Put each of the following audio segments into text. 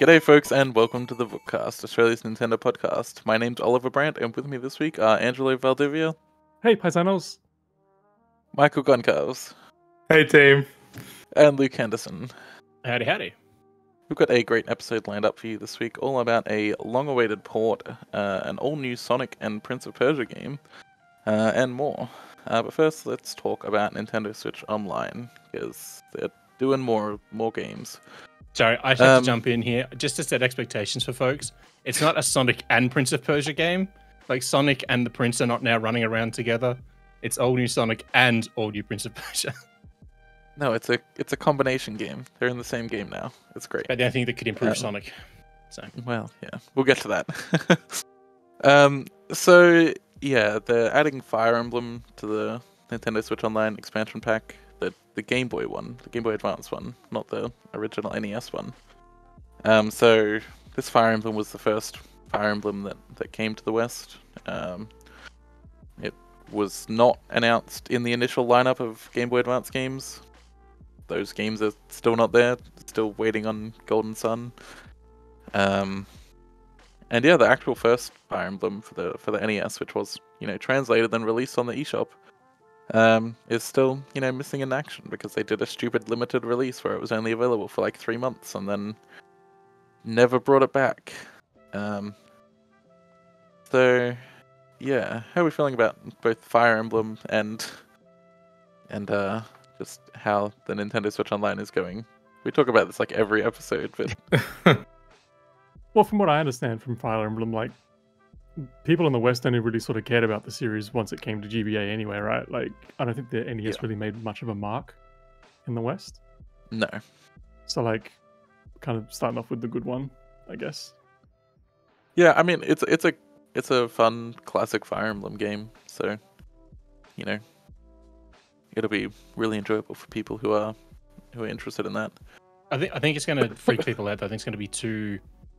G'day folks and welcome to the Vookcast, Australia's Nintendo podcast. My name's Oliver Brandt and with me this week are Angelo Valdivia, Hey, paisanos. Michael Goncalves, Hey team. and Luke Henderson. Howdy, howdy. We've got a great episode lined up for you this week, all about a long-awaited port, an all-new Sonic and Prince of Persia game, and more. But first, let's talk about Nintendo Switch Online, because they're doing more games. Sorry, I have to jump in here just to set expectations for folks. It's not a Sonic and Prince of Persia game. Like Sonic and the Prince are not now running around together. It's all new Sonic and all new Prince of Persia. No, it's a combination game. They're in the same game now. It's great. But I don't think that could improve Sonic. So well, yeah, we'll get to that. So yeah, they're adding Fire Emblem to the Nintendo Switch Online expansion pack. The Game Boy one, the Game Boy Advance one, not the original NES one. So this Fire Emblem was the first Fire Emblem that came to the West. It was not announced in the initial lineup of Game Boy Advance games. Those games are still not there, still waiting on Golden Sun. And yeah, the actual first Fire Emblem for the NES, which was translated and released on the eShop, is still missing in action because they did a stupid limited release where it was only available for like 3 months and then never brought it back. So yeah, how are we feeling about both Fire Emblem and just how the Nintendo Switch Online is going? We talk about this like every episode, but Well, from what I understand from Fire Emblem, like, people in the West only really sort of cared about the series once it came to GBA anyway, right? Like, I don't think the NES really made much of a mark in the West. no. So, like, kind of starting off with the good one, I guess. Yeah, I mean it's a fun classic Fire Emblem game, so it'll be really enjoyable for people who are interested in that. I think it's going to freak people out. I think it's going to be too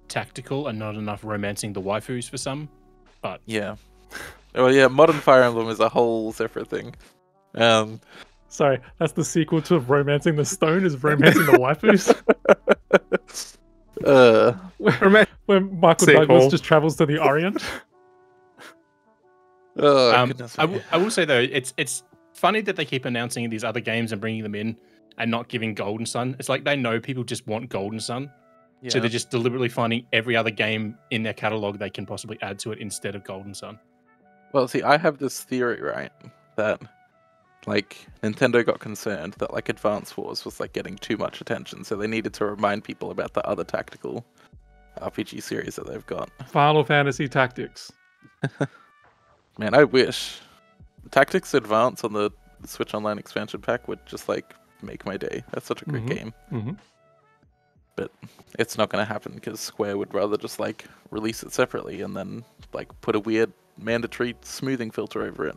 tactical and not enough romancing the waifus for some. But Yeah. Well, yeah, modern Fire Emblem is a whole separate thing. Sorry, that's the sequel to Romancing the Stone, is Romancing the Waifus. Where Michael Sequel. Douglas just travels to the Orient. Goodness I me. will say though, it's funny that they keep announcing these other games and bringing them in and not giving Golden Sun. It's like they know people just want Golden Sun. So they're just deliberately finding every other game in their catalog they can possibly add to it instead of Golden Sun. Well, see, I have this theory, right, that like Nintendo got concerned that like Advance Wars was like getting too much attention, so they needed to remind people about the other tactical RPG series that they've got. Final Fantasy Tactics. Man, I wish Tactics Advance on the Switch Online expansion pack would just like make my day. That's such a great game. Mm-hmm. But it's not going to happen because Square would rather just like release it separately and then like put a weird mandatory smoothing filter over it,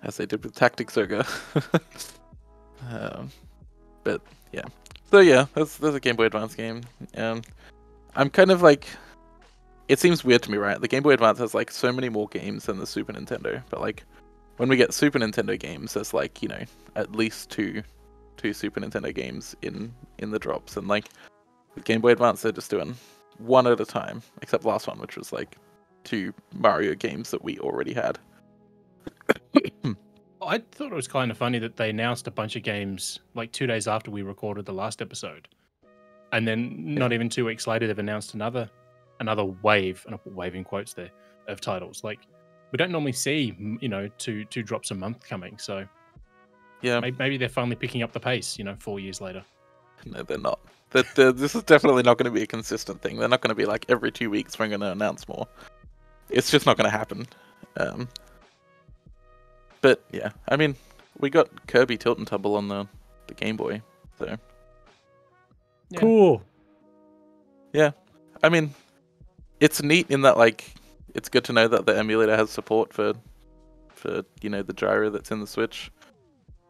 as they did with Tactics Ogre. But yeah, so yeah, there's a Game Boy Advance game. I'm kind of like, it seems weird to me, right? The Game Boy Advance has like so many more games than the Super Nintendo, but like when we get Super Nintendo games, there's like at least two Super Nintendo games in the drops, and like with Game Boy Advance they're just doing one at a time, except the last one, which was like 2 Mario games that we already had. I thought it was kind of funny that they announced a bunch of games like 2 days after we recorded the last episode, and then not even 2 weeks later they've announced another wave, and I put wave in quotes there, of titles. Like, we don't normally see two drops a month coming, so Yeah, maybe they're finally picking up the pace 4 years later. no, they're not. This is definitely not going to be a consistent thing. They're not going to be like every 2 weeks we're going to announce more. It's just not going to happen. But yeah, I mean, we got Kirby Tilt and Tumble on the Game Boy, so Yeah. Cool. yeah. I mean, it's neat in that like it's good to know that the emulator has support for the gyro that's in the Switch,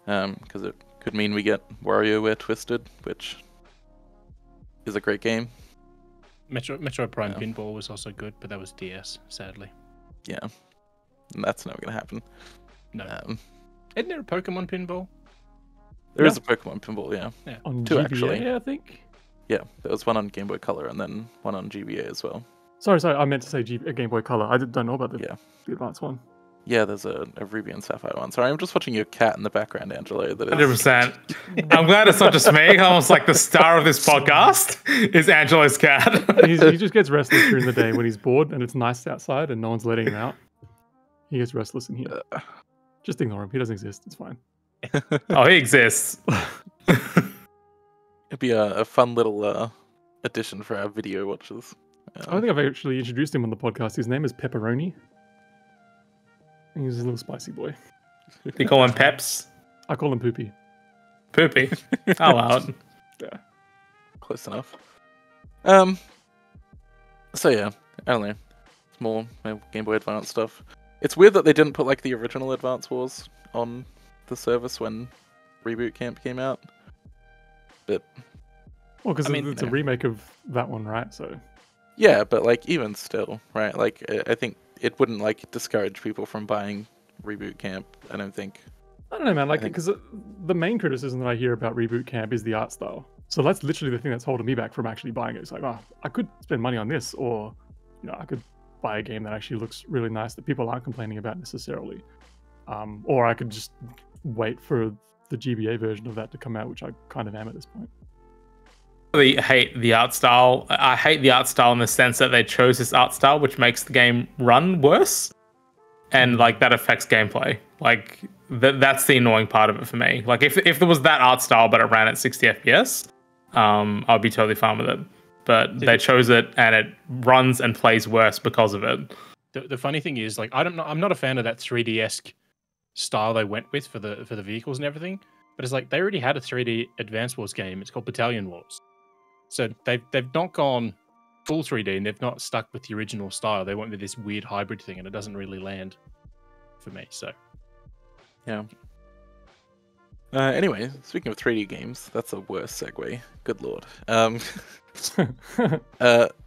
because it could mean we get WarioWare Twisted, which is a great game. Metro Prime Pinball was also good, but that was DS, sadly. Yeah, and that's never gonna happen. No. Isn't there a Pokemon Pinball? There is a Pokemon Pinball, yeah. On 2 GBA, actually. I think. Yeah, there was one on Game Boy Color and then one on GBA as well. Sorry, I meant to say Game Boy Color. I don't know about the advanced one. Yeah, there's a Ruby and Sapphire one. Sorry, I'm just watching your cat in the background, Angelo. That is 100%. I'm glad it's not just me. Almost like the star of this podcast is Angelo's cat. He just gets restless during the day when he's bored and it's nice outside and no one's letting him out. He gets restless in here. Just ignore him. He doesn't exist. It's fine. Oh, he exists. It'd be a fun little addition for our video watchers. I don't think I've actually introduced him on the podcast. His name is Pepperoni. He's a little spicy boy. Do you call him Peps? I call him Poopy. Poopy. I'll allow it. Yeah. Close enough. So yeah, I don't know. It's more Game Boy Advance stuff. It's weird that they didn't put like the original Advance Wars on the service when Reboot Camp came out. But well, because it's a remake of that one, right? So yeah, but like even still, right? Like I think it wouldn't like discourage people from buying Reboot Camp. I don't think. I don't know, man. Like, because the main criticism that I hear about Reboot Camp is the art style. So that's literally the thing that's holding me back from actually buying it. It's like, oh, I could spend money on this, or I could buy a game that actually looks really nice that people aren't complaining about necessarily, or I could just wait for the GBA version of that to come out, which I kind of am at this point. I hate the art style. I hate the art style in the sense that they chose this art style, which makes the game run worse, and like that affects gameplay. Like that's the annoying part of it for me. Like if there was that art style but it ran at 60 FPS, I'd be totally fine with it. But they chose it and it runs and plays worse because of it. The funny thing is, like, I'm not a fan of that 3D-esque style they went with for the vehicles and everything. But it's like they already had a 3D Advance Wars game. It's called Battalion Wars. So they've not gone full 3D and they've not stuck with the original style. They went with this weird hybrid thing, and it doesn't really land for me. So yeah. Anyway, speaking of 3D games, that's a worse segue. Good lord.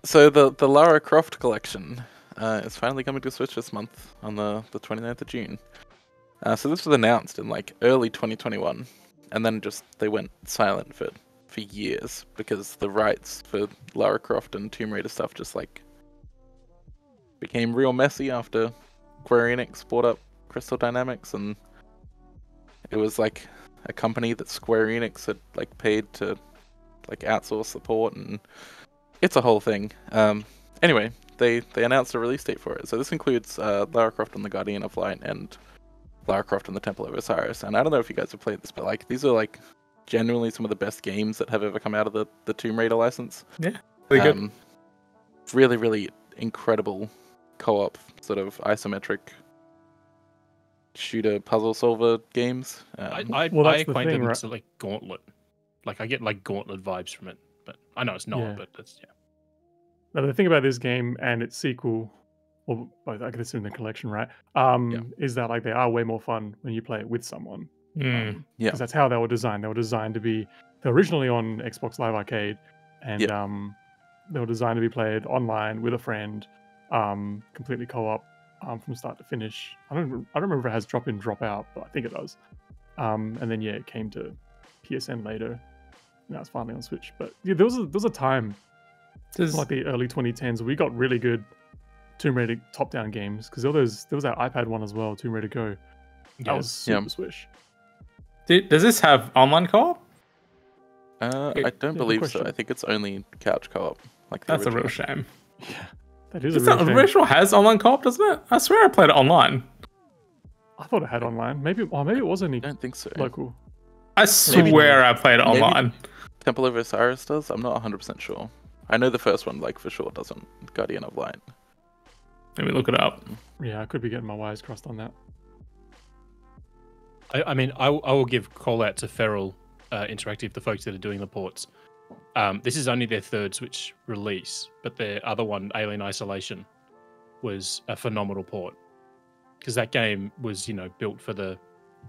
So the Lara Croft collection is finally coming to Switch this month on the 29th of June. So this was announced in like early 2021, and then just they went silent for years because the rights for Lara Croft and Tomb Raider stuff just like became real messy after Square Enix bought up Crystal Dynamics, and it was like a company that Square Enix had like paid to like outsource support, and it's a whole thing. Anyway, they announced a release date for it. So this includes Lara Croft and the Guardian of Light and Lara Croft and the Temple of Osiris. And I don't know if you guys have played this, but like these are like genuinely some of the best games that have ever come out of the Tomb Raider license. Yeah, really good. Really, really incredible co-op sort of isometric shooter puzzle solver games. I acquainted them to like Gauntlet. Like I get like Gauntlet vibes from it, but I know it's not. But that's Now the thing about this game and its sequel, or both, I guess in the collection, right? Is that like they are way more fun when you play it with someone. Because that's how they were designed. They were designed to be. They're originally on Xbox Live Arcade, and they were designed to be played online with a friend, completely co-op from start to finish. I don't remember if it has drop in, drop out, but I think it does. And then it came to PSN later. Now it's finally on Switch. But yeah, there was a time, like the early 2010s, we got really good Tomb Raider top-down games, because there was that iPad one as well, Tomb Raider Go. That was super swish. Does this have online co-op? I don't believe so. I think it's only couch co-op. Like that's a real shame. Yeah, that is a real shame. The original has online co-op, doesn't it? I swear I played it online. I thought it had online. Maybe it was only. I don't think so. Local. I swear I played it online. Temple of Osiris does. I'm not 100% sure. I know the first one, like for sure, doesn't. Guardian of Light. Let me look it up. Yeah, I could be getting my wires crossed on that. I mean, I will give call out to Feral Interactive, the folks that are doing the ports. This is only their third Switch release, but their other one, Alien Isolation, was a phenomenal port, because that game was built for the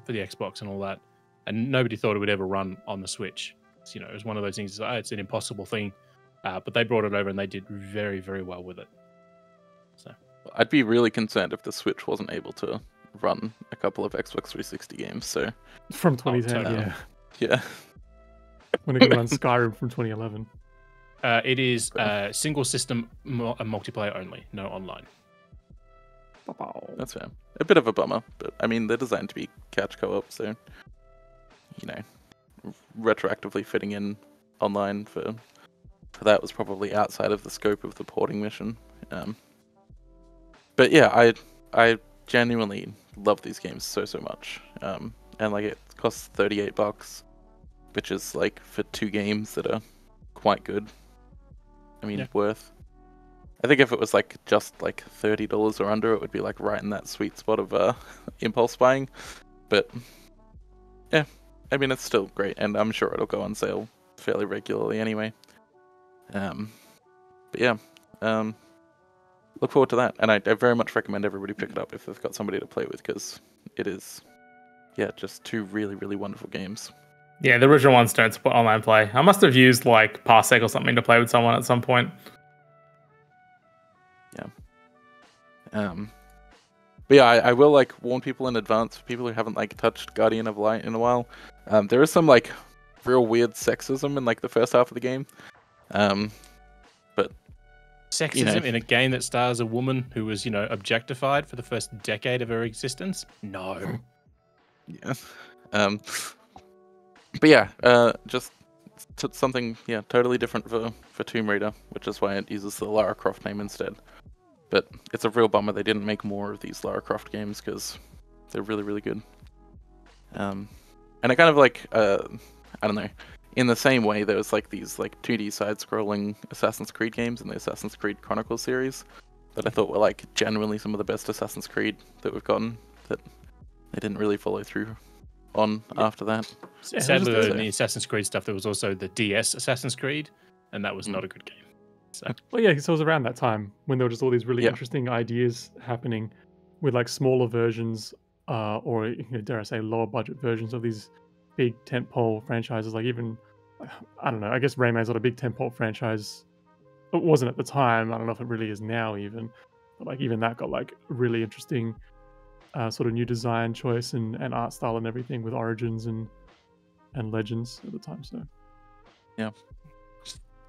Xbox and all that, and nobody thought it would ever run on the Switch. It was one of those things. It's an impossible thing, but they brought it over and they did very, very well with it. So I'd be really concerned if the Switch wasn't able to run a couple of Xbox 360 games. So from 2010, yeah. When it can run Skyrim from 2011. It is single system multiplayer only, no online. That's fair. A bit of a bummer, but I mean they're designed to be couch co-op, so you know, retroactively fitting in online for that was probably outside of the scope of the porting mission. But yeah, I genuinely love these games so much, and like it costs $38, which is like for 2 games that are quite good. I mean, worth. I think if it was like just like $30 or under, it would be like right in that sweet spot of impulse buying. But yeah, I mean it's still great, and I'm sure it'll go on sale fairly regularly anyway. But yeah, look forward to that, and I very much recommend everybody pick it up if they've got somebody to play with, because it is, yeah, just 2 really wonderful games. Yeah, the original ones don't support online play. I must have used like Parsec or something to play with someone at some point. Yeah. But yeah, I will like warn people in advance, for people who haven't like touched Guardian of Light in a while. There is some like real weird sexism in like the first half of the game. But Sexism in a game that stars a woman who was, objectified for the first decade of her existence? No. Yeah. But yeah, just something totally different for Tomb Raider, which is why it uses the Lara Croft name instead. But it's a real bummer they didn't make more of these Lara Croft games, because they're really good. And I kind of like, I don't know, in the same way there was like these like 2D side-scrolling Assassin's Creed games in the Assassin's Creed Chronicles series that I thought were like genuinely some of the best Assassin's Creed that we've gotten, that they didn't really follow through on after that. Yeah, sadly, in the Assassin's Creed stuff, there was also the DS Assassin's Creed, and that was not a good game. So. Well, yeah, so it was around that time when there were just all these really interesting ideas happening with like smaller versions, or dare I say, lower budget versions of these big tentpole franchises. Like even, I don't know, I guess Rayman's not a big tentpole franchise. It wasn't at the time. I don't know if it really is now even, but like even that got like really interesting sort of new design choice and art style and everything with Origins and Legends at the time. So yeah,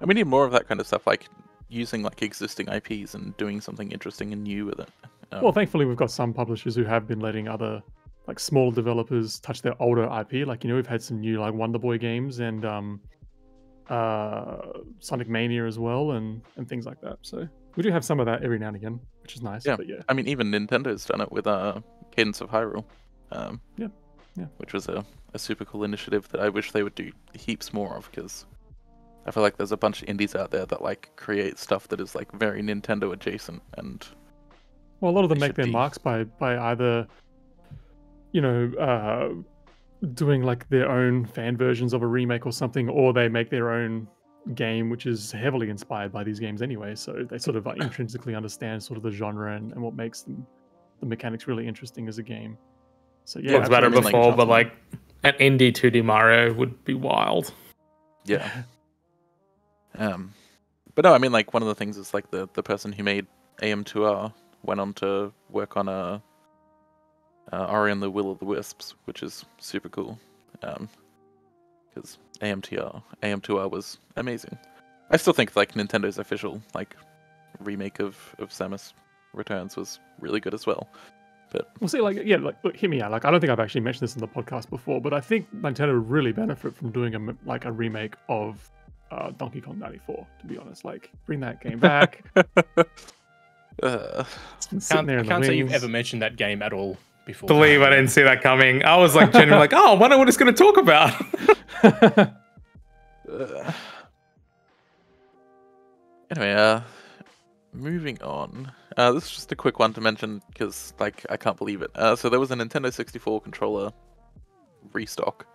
and we need more of that kind of stuff, like using like existing IPs and doing something interesting and new with it. Well, thankfully we've got some publishers who have been letting other like smaller developers touch their older IP. Like, we've had some new like Wonder Boy games and Sonic Mania as well, and things like that. So we do have some of that every now and again, which is nice. Yeah, but yeah. I mean, even Nintendo's done it with Cadence of Hyrule. Yeah. Which was a super cool initiative that I wish they would do heaps more of, because I feel like there's a bunch of indies out there that like create stuff that is like very Nintendo adjacent, and well, a lot of them make their marks by either doing like their own fan versions of a remake or something, or they make their own game which is heavily inspired by these games anyway, so they sort of like intrinsically understand sort of the genre and what makes the mechanics really interesting as a game. So yeah, talked about it before, but like an indie 2D Mario would be wild. Yeah. But no, I mean, like, one of the things is like the person who made AM2R went on to work on Ori and the Will of the Wisps, which is super cool. Because AM2R was amazing. I still think like Nintendo's official like remake of Samus Returns was really good as well. But we'll see, like, look, hear me out. Like, I don't think I've actually mentioned this in the podcast before, but I think Nintendo would really benefit from doing a remake of Donkey Kong 94. To be honest, like, bring that game back. It's been sitting there. I can't say you've ever mentioned that game at all before. Believe I didn't see that coming. I was like genuinely like, oh, I wonder what it's going to talk about. Anyway, moving on. This is just a quick one to mention because, like, I can't believe it. So there was a Nintendo 64 controller restock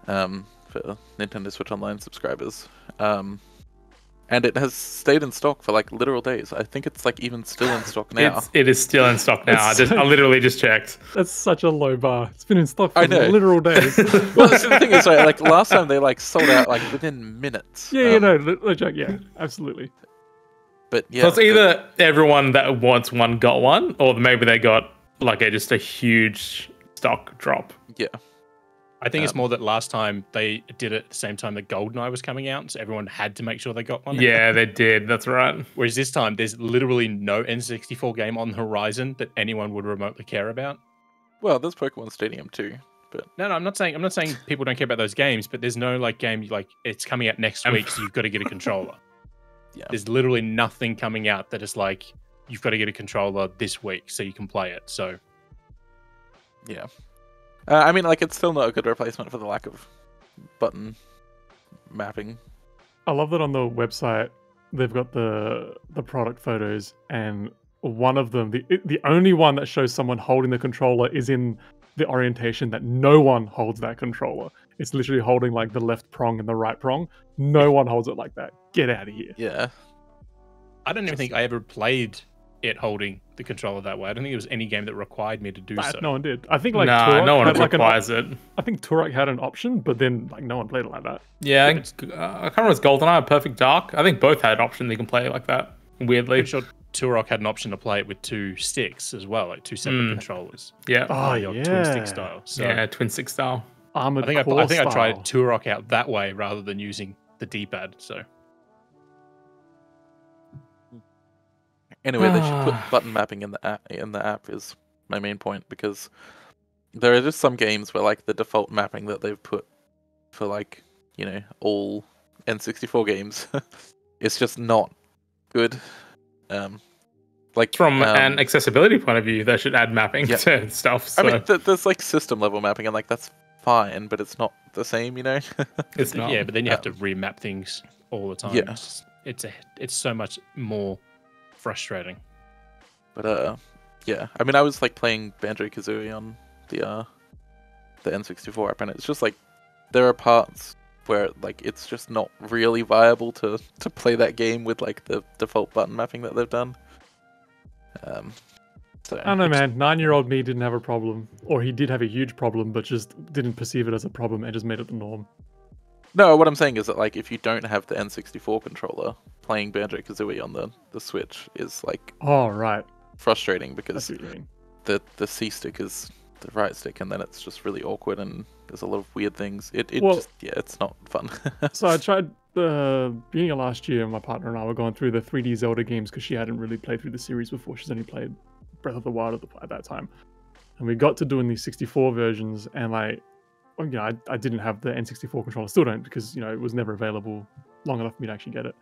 for Nintendo Switch Online subscribers. And it has stayed in stock for like literal days. I think it's like even still in stock now. It is still in stock now. I literally just checked. That's such a low bar. It's been in stock for literal days. Well, so the thing is, right, like last time they like sold out like within minutes. Yeah, no joke. Yeah, absolutely. But yeah, so it's either everyone that wants one got one, or maybe they got like just a huge stock drop. Yeah. I think it's more that last time they did it at the same time that GoldenEye was coming out, so everyone had to make sure they got one. Yeah, they did. That's right. Whereas this time, there's literally no N64 game on the horizon that anyone would remotely care about. Well, there's Pokemon Stadium too, but No, I'm not saying people don't care about those games, but there's no like game like it's coming out next week, so you've got to get a controller. Yeah. There's literally nothing coming out that is like you've got to get a controller this week so you can play it. So yeah. I mean, like, it's still not a good replacement for the lack of button mapping. I love that on the website they've got the product photos, and one of them, the only one that shows someone holding the controller is in the orientation that no one holds that controller. It's literally holding like the left prong and the right prong. No one holds it like that. Get out of here. Yeah. I don't even think I ever played it holding the controller that way. I don't think there was any game that required me to do so. No one did. I think like Nah, no one had, like, requires it. I think Turok had an option, but then like no one played it like that. Yeah, I can't remember if it's GoldenEye or Perfect Dark. I think both had an option they can play it like that. Weirdly. I'm sure Turok had an option to play it with two sticks as well, like two separate controllers. Yeah. Oh, Your twin stick style. So Yeah, twin stick style. Armored I Core think I tried style. Turok out that way rather than using the D-pad. So Anyway, they should put button mapping in the app is my main point, because there are just some games where like the default mapping that they've put for like, you know, all N64 games is just not good. Like From an accessibility point of view, they should add mapping to stuff. So. I mean, there's like system level mapping, and like that's fine, but it's not the same, you know. It's not. yeah, but then you have to remap things all the time. Yeah. It's so much more frustrating. But yeah, I mean, I was like playing Banjo-Kazooie on the N64 app, and it's just like there are parts where like it's just not really viable to play that game with like the default button mapping that they've done. So I don't know, man. 9-year-old me didn't have a problem, or he did have a huge problem, but just didn't perceive it as a problem and just made it the norm. No, what I'm saying is that like if you don't have the N64 controller, playing Banjo-Kazooie on the Switch is like Oh, right. frustrating, I because see what you mean. the C stick is the right stick, and then it's just really awkward, and there's a lot of weird things. Well- It's not fun. So I tried beginning of last year, my partner and I were going through the 3D Zelda games because she hadn't really played through the series before. She's only played Breath of the Wild at that time. And we got to doing these 64 versions, and like, you know, I didn't have the N64 controller, still don't, because, you know, it was never available long enough for me to actually get it.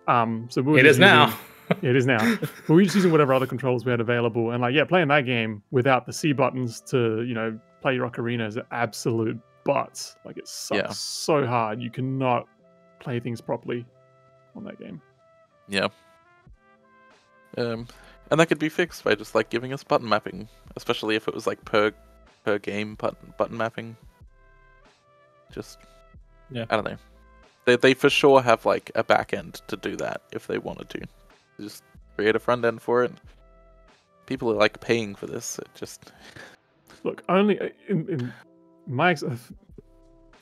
So we were It just is now. Yeah, it is now. But we were just using whatever other controllers we had available, and like, yeah, playing that game without the C buttons to, you know, play your ocarina is absolute butts. Like, it sucks so hard. You cannot play things properly on that game. Yeah. And that could be fixed by just like giving us button mapping, especially if it was like per game button mapping. Just Yeah. I don't know. They for sure have like a back end to do that if they wanted to. Just create a front end for it. People are like paying for this. It just Look, only in my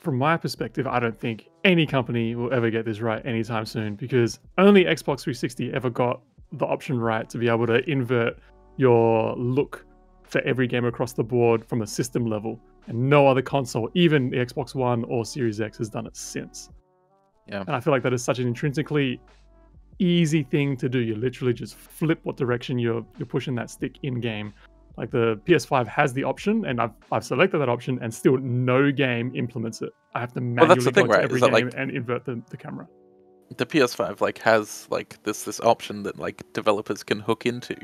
from my perspective, I don't think any company will ever get this right anytime soon, because only Xbox 360 ever got the option right to be able to invert your look for every game across the board from a system level, and no other console, even the Xbox One or Series X, has done it since. Yeah. And I feel like that is such an intrinsically easy thing to do. You literally just flip what direction you're pushing that stick in game. Like, the PS5 has the option, and I've selected that option, and still no game implements it. I have to manually that's the thing, go to right? every Is that, game like, and invert the camera. the PS5 like has like this option that like developers can hook into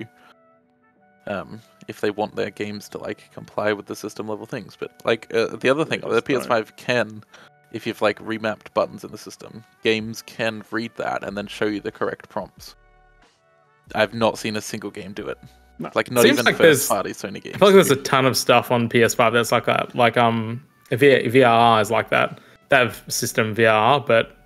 if they want their games to like comply with the system level things. But like the other thing, the PS5 can, if you've like remapped buttons in the system, games can read that and then show you the correct prompts. I've not seen a single game do it. No. Like, not Seems even like first party Sony games. I feel like there's a ton of stuff on PS5 that's like that. Like VRR is like that. They have system VRR, but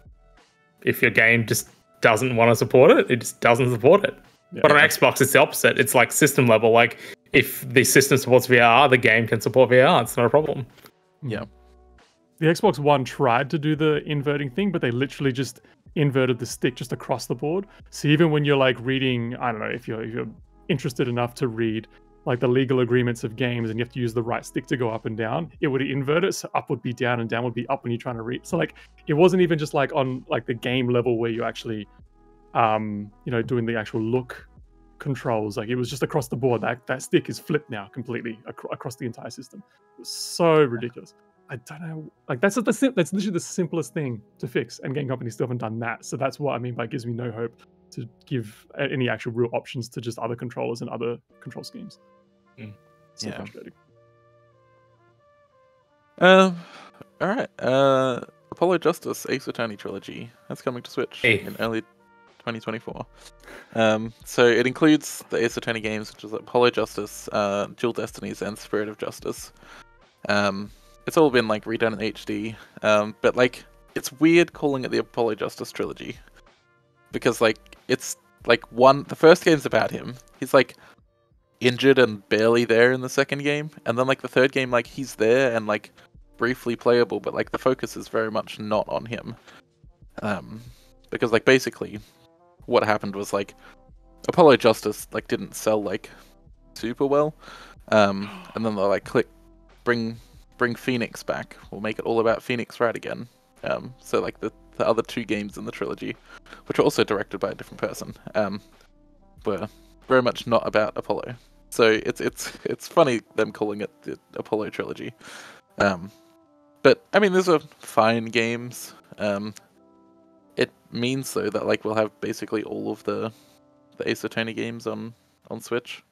if your game just doesn't want to support it, it just doesn't support it. Yeah. But on Xbox, it's the opposite. It's like system level. Like, if the system supports VR, the game can support VR. It's not a problem. Yeah. The Xbox One tried to do the inverting thing, but they literally just inverted the stick just across the board. So even when you're like reading, I don't know, if you're interested enough to read like the legal agreements of games, and you have to use the right stick to go up and down, it would invert it, so up would be down and down would be up when you're trying to read. So like it wasn't even just like on like the game level where you actually doing the actual look controls. Like it was just across the board. That stick is flipped now completely across the entire system. It was so ridiculous. I don't know. Like that's literally the simplest thing to fix, and game companies still haven't done that. So that's what I mean by gives me no hope to give any actual real options to just other controllers and other control schemes. So frustrating. All right. Apollo Justice Ace Attorney trilogy. That's coming to Switch in early 2024. So it includes the Ace Attorney games, which is Apollo Justice, Dual Destinies, and Spirit of Justice. It's all been like redone in HD, but like it's weird calling it the Apollo Justice trilogy because like it's like the first game's about him. He's like injured and barely there in the second game, and then like the third game, like he's there and like briefly playable, but like the focus is very much not on him. Because like basically what happened was like Apollo Justice like didn't sell like super well, and then they're like bring Phoenix back. We'll make it all about Phoenix Wright again. So like the other two games in the trilogy, which are also directed by a different person, were very much not about Apollo. So it's funny them calling it the Apollo trilogy. But I mean, these are fine games. It means though that like we'll have basically all of the Ace Attorney games on Switch,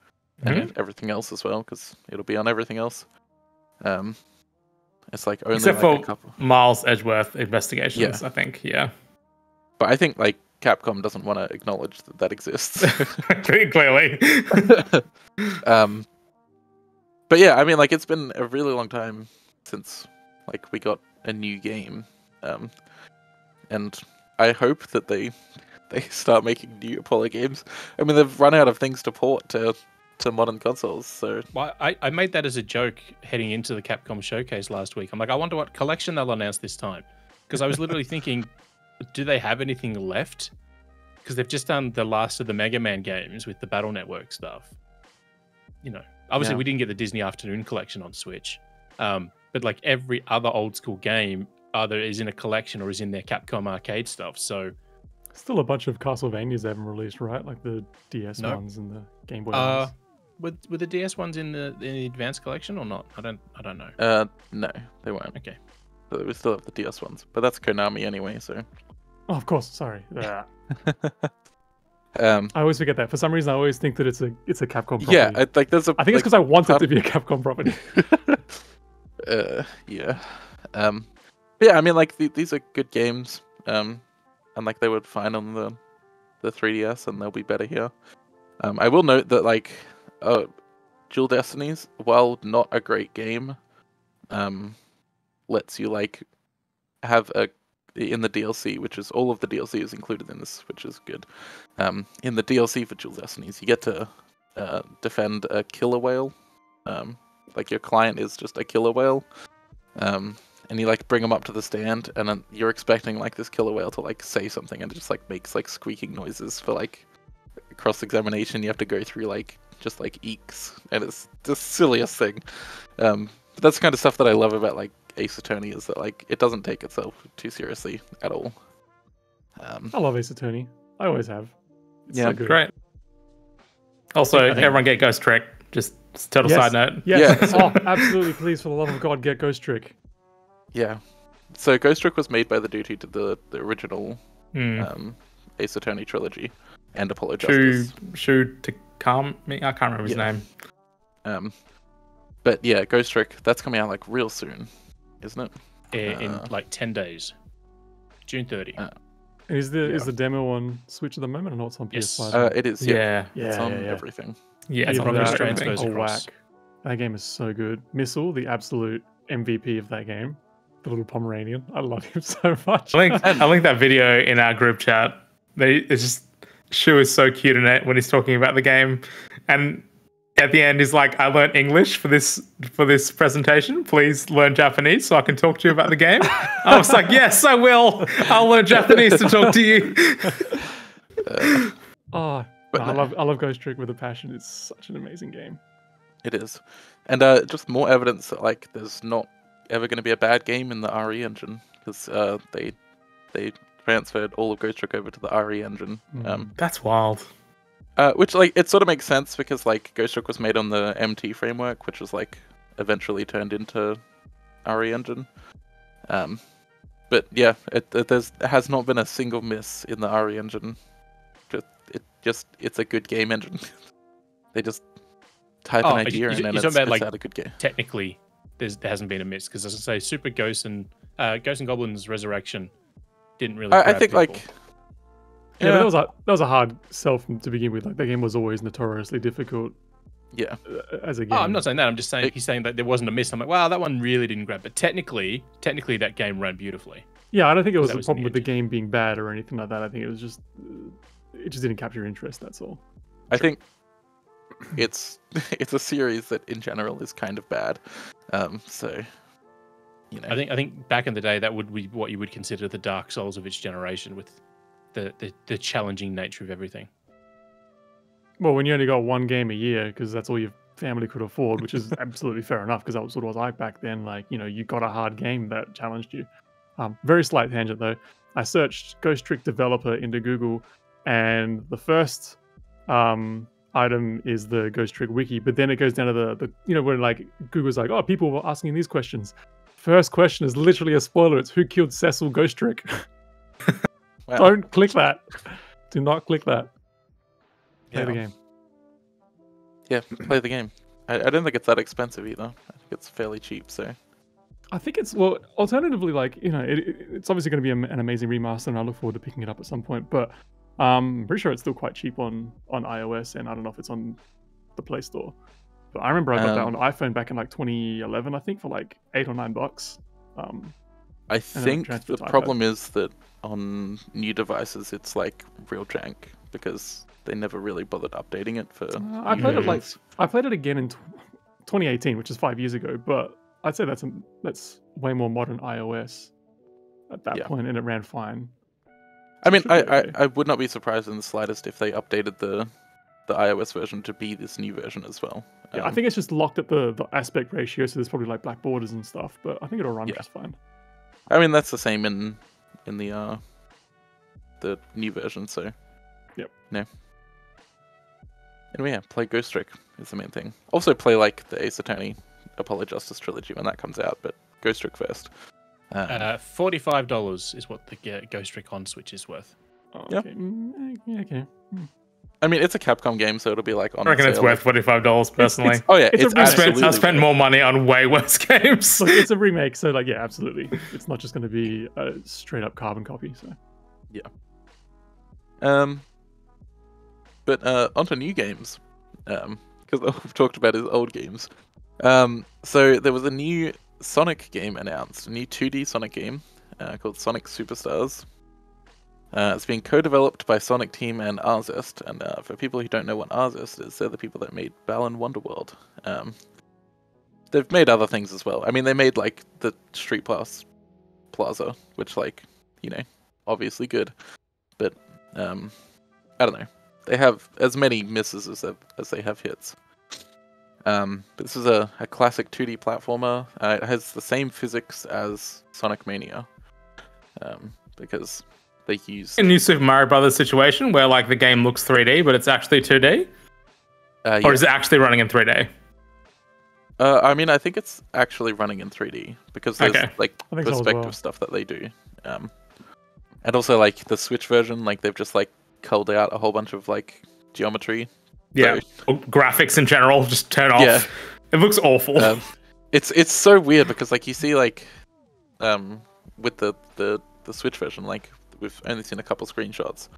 and everything else as well, because it'll be on everything else. It's like only except like for a couple. Miles Edgeworth Investigations, I think. Yeah. But I think like Capcom doesn't want to acknowledge that exists. Clearly. But yeah, I mean, like it's been a really long time since like we got a new game, and I hope that they start making new Apollo games. I mean, they've run out of things to port to modern consoles. So well, I made that as a joke heading into the Capcom showcase last week. I'm like, I wonder what collection they'll announce this time, because I was literally thinking, do they have anything left? Because they've just done the last of the Mega Man games with the Battle Network stuff. You know, obviously we didn't get the Disney Afternoon collection on Switch, but like every other old school game either is in a collection or is in their Capcom arcade stuff. So still a bunch of Castlevanias they haven't released, right? Like the DS ones and the Game Boy ones. Were the DS ones in the advanced collection or not? I don't know. No, they weren't. Okay. So we still have the DS ones, but that's Konami anyway. So. Oh, of course. Sorry. Yeah. I always forget that. For some reason, I always think that it's a Capcom property. Yeah, I think there's a. I think it's because I want it to be a Capcom property. Yeah. But yeah, I mean, like these are good games. And like they were fine on the 3DS, and they'll be better here. I will note that like, Dual Destinies, while not a great game, lets you like have in the DLC, which is all of the DLC is included in this, which is good. In the DLC for Dual Destinies, you get to defend a killer whale. Like your client is just a killer whale, and you like bring them up to the stand, and then you're expecting like this killer whale to like say something, and it just like makes like squeaking noises for like cross-examination. You have to go through like just like eeks, and it's the silliest thing. But that's the kind of stuff that I love about like Ace Attorney, is that like it doesn't take itself too seriously at all. I love Ace Attorney. I always have. It's yeah, so good. Great. Also, everyone get Ghost Trick. Just total side note. Yes. Oh, absolutely. Please, for the love of God, get Ghost Trick. Yeah. So Ghost Trick was made by the dude who did the original Ace Attorney trilogy and Apollo Justice. Shu Takami? I can't remember his name. But yeah, Ghost Trick, that's coming out like real soon, isn't it? In like 10 days. June 30. Is the demo on Switch at the moment, or not? It's on PS5? It is. Yeah. It's on everything. Yeah, it's Even on that transfers a across. whack. That game is so good. Missile, the absolute MVP of that game. The little Pomeranian. I love him so much. I link that video in our group chat. It's just Shu is so cute in it when he's talking about the game, and at the end he's like, "I learned English for this presentation. Please learn Japanese so I can talk to you about the game." I was like, "Yes, I will. I'll learn Japanese to talk to you." I love Ghost Trick with a passion. It's such an amazing game. It is, and just more evidence that like there's not ever going to be a bad game in the RE engine because they transferred all of Ghost Trick over to the RE engine. That's wild. Which like it sort of makes sense because like Ghost Trick was made on the MT framework, which was like eventually turned into RE engine. But yeah, it has not been a single miss in the RE engine. It's a good game engine. They just type an idea in and it's out a good game. Technically, there hasn't been a miss because, as I say, Super Ghosts and Goblins Resurrection didn't really. I think people. like. Yeah, but that was a hard sell to begin with. Like the game was always notoriously difficult. Yeah. As a game. Oh, I'm not saying that. I'm just saying he's saying that there wasn't a miss. I'm like, wow, that one really didn't grab. But technically, that game ran beautifully. Yeah, I don't think it was a problem with the game being bad or anything like that. I think it was just it just didn't capture your interest. That's all. I think it's a series that in general is kind of bad. So you know. I think back in the day that would be what you would consider the Dark Souls of its generation with the challenging nature of everything. Well, when you only got one game a year because that's all your family could afford, which is absolutely fair enough because that was what it was like back then. Like, you know, you got a hard game that challenged you. Very slight tangent though. I searched Ghost Trick developer into Google, and the first item is the Ghost Trick wiki, but then it goes down to the you know, where like Google's like, oh, people were asking these questions. First question is literally a spoiler. It's who killed Cecil Ghost Trick. Wow. Don't click that. Do not click that. Play the game. Yeah, play the game. I don't think it's that expensive either. I think it's fairly cheap. So I think it's, well, alternatively, like, you know, it's obviously going to be an amazing remaster, and I look forward to picking it up at some point. But I'm pretty sure it's still quite cheap on iOS, and I don't know if it's on the Play Store. But I remember I got that on iPhone back in like 2011, I think, for like $8 or $9. I think the problem is that on new devices it's like real jank because they never really bothered updating it for. I played it again in 2018, which is 5 years ago. But I'd say that's way more modern iOS at that point, and it ran fine. I mean, I would not be surprised in the slightest if they updated the iOS version to be this new version as well. Yeah, I think it's just locked at the aspect ratio, so there's probably like black borders and stuff. But I think it'll run just fine. I mean, that's the same in the new version, so. Yep. No. Anyway, yeah, play Ghost Trick is the main thing. Also play like the Ace Attorney Apollo Justice trilogy when that comes out, but Ghost Trick first. $45 is what the Ghost Trick on Switch is worth. Okay. Okay. I mean, it's a Capcom game, so it'll be like on. I reckon it's worth $45 personally. It's absolutely. I spend more money on way worse games. Look, it's a remake, so like, yeah, absolutely. It's not just going to be a straight up carbon copy. So. Yeah. But onto new games, because all we've talked about is old games. So there was a new Sonic game announced, a new 2D Sonic game called Sonic Superstars. It's being co-developed by Sonic Team and Arzest, and for people who don't know what Arzest is, they're the people that made Balan Wonderworld. They've made other things as well. I mean, they made like the Street Plaza, which, like, you know, obviously good, but I don't know. They have as many misses as they have hits. But this is a classic 2D platformer. It has the same physics as Sonic Mania, because they use a new Super Mario Brothers situation where like the game looks 3D, but it's actually 2D, or is it actually running in 3D? I mean, I think it's actually running in 3D because there's like perspective stuff that they do, and also like the Switch version, like they've just like culled out a whole bunch of like geometry. Yeah, so, graphics in general just turn off. Yeah. It looks awful. It's so weird because like you see like with the Switch version, like we've only seen a couple screenshots,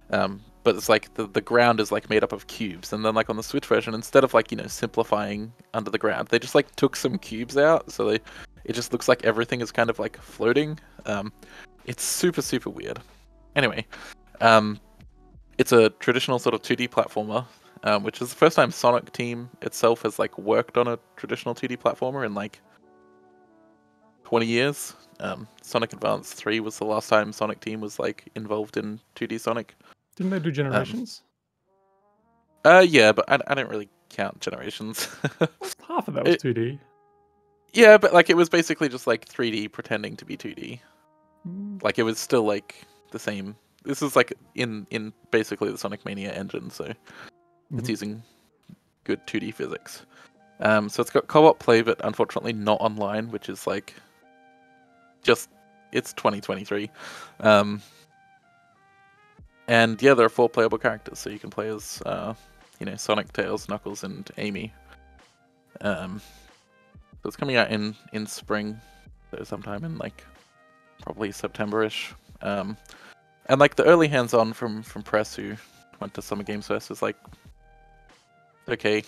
but it's like the ground is like made up of cubes, and then like on the Switch version, instead of like, you know, simplifying under the ground, they just like took some cubes out, so it just looks like everything is kind of like floating. It's super weird. Anyway, it's a traditional sort of 2D platformer, which is the first time Sonic Team itself has like worked on a traditional 2D platformer in like 20 years. Sonic Advance 3 was the last time Sonic Team was like involved in 2D Sonic. Didn't they do Generations? Yeah, but I don't really count Generations. Half of that was 2D. Yeah, but like it was basically just like 3D pretending to be 2D. Like it was still like the same. This is like in basically the Sonic Mania engine, so it's using good 2D physics. So it's got co-op play, but unfortunately not online, which is like just it's 2023. And yeah, there are 4 playable characters, so you can play as Sonic, Tails, Knuckles, and Amy. So it's coming out in spring, so sometime in like probably September-ish. And like the early hands-on from press who went to Summer Games Fest was like, okay.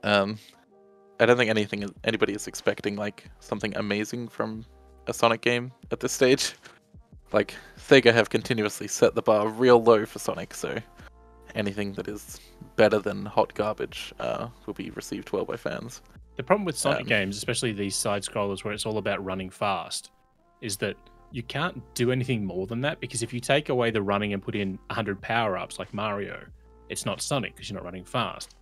I don't think anybody is expecting like something amazing from a Sonic game at this stage. Like Sega have continuously set the bar real low for Sonic, so anything that is better than hot garbage will be received well by fans. The problem with Sonic games, especially these side scrollers where it's all about running fast, is that you can't do anything more than that, because if you take away the running and put in 100 power-ups like Mario, it's not Sonic because you're not running fast.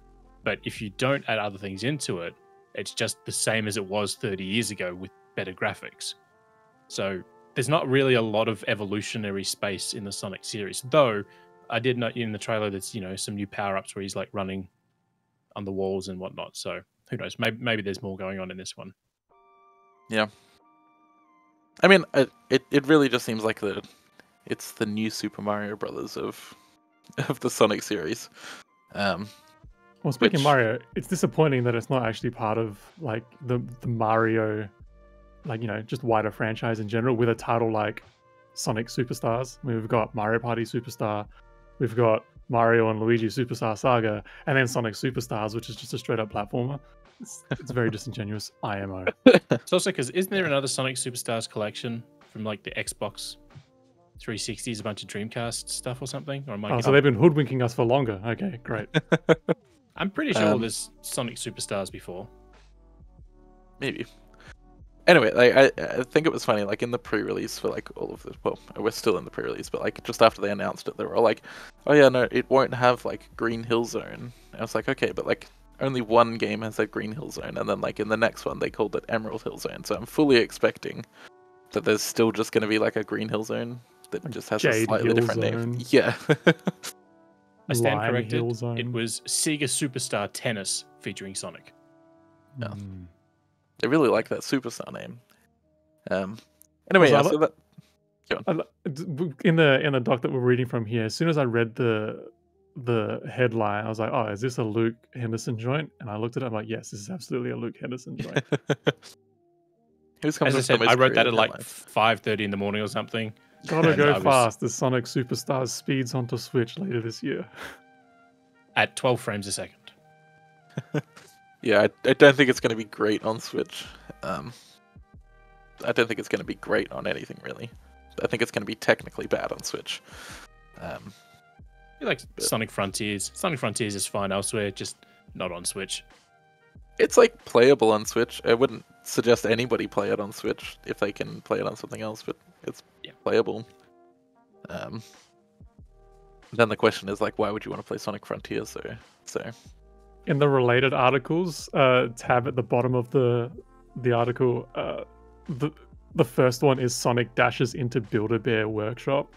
But if you don't add other things into it, it's just the same as it was 30 years ago with better graphics. So there's not really a lot of evolutionary space in the Sonic series, though I did note in the trailer there's some new power-ups where he's like running on the walls and whatnot. So who knows? Maybe there's more going on in this one. Yeah. I mean, it really just seems like it's the new Super Mario Brothers of the Sonic series. Well, speaking of Mario, it's disappointing that it's not actually part of like the Mario, like just wider franchise in general with a title like Sonic Superstars. I mean, we've got Mario Party Superstar, we've got Mario and Luigi Superstar Saga, and then Sonic Superstars, which is just a straight up platformer. It's very disingenuous. IMO. It's also because isn't there another Sonic Superstars collection from like the Xbox 360s, a bunch of Dreamcast stuff or something? Or am I so they've been hoodwinking us for longer. Okay, great. I'm pretty sure there's Sonic Superstars before. Maybe. Anyway, I think it was funny, like in the pre-release for like all of this, well, we're still in the pre-release, but like just after they announced it, they were all like, oh yeah, no, it won't have like Green Hill Zone. And I was like, okay, but like only one game has a Green Hill Zone, and then like in the next one they called it Emerald Hill Zone, so I'm fully expecting that there's still just going to be like a Green Hill Zone that like just has a slightly different name. Yeah. I stand corrected. It was Sega Superstar Tennis featuring Sonic. Yeah. I really like that Superstar name. Anyway, yeah, so that... in the doc that we're reading from here, as soon as I read the headline, I was like, oh, is this a Luke Henderson joint? And I looked at it, I'm like, yes, this is absolutely a Luke Henderson joint. As I said, I wrote that at like 5:30 in the morning or something. Gotta go fast as Sonic Superstars speeds onto Switch later this year. At 12 frames a second. Yeah, I don't think it's going to be great on Switch. I don't think it's going to be great on anything, really. I think it's going to be technically bad on Switch. Like Sonic Frontiers. Sonic Frontiers is fine elsewhere, just not on Switch. It's like playable on Switch. I wouldn't suggest anybody play it on Switch if they can play it on something else, but it's playable. Then the question is like, why would you want to play Sonic Frontiers? So. In the related articles, tab at the bottom of the article, the first one is Sonic dashes into Build-A-Bear workshop,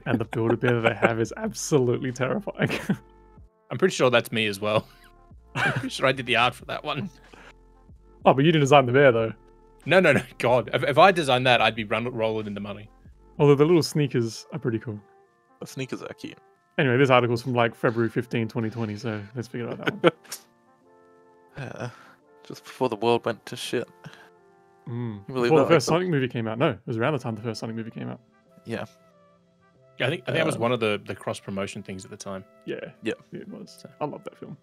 and the Build-A-Bear that they have is absolutely terrifying. I'm pretty sure that's me as well. I'm pretty sure I did the art for that one. Oh, but you didn't design the bear though. No, God. If I designed that, I'd be rolling in the money. Although the little sneakers are pretty cool. The sneakers are cute. Anyway, this article's from like February 15, 2020, so let's figure out that one. Just before the world went to shit. Before the first Sonic movie came out. No, it was around the time the first Sonic movie came out. Yeah. I think that was one of the cross-promotion things at the time. Yeah, it was. So, I love that film.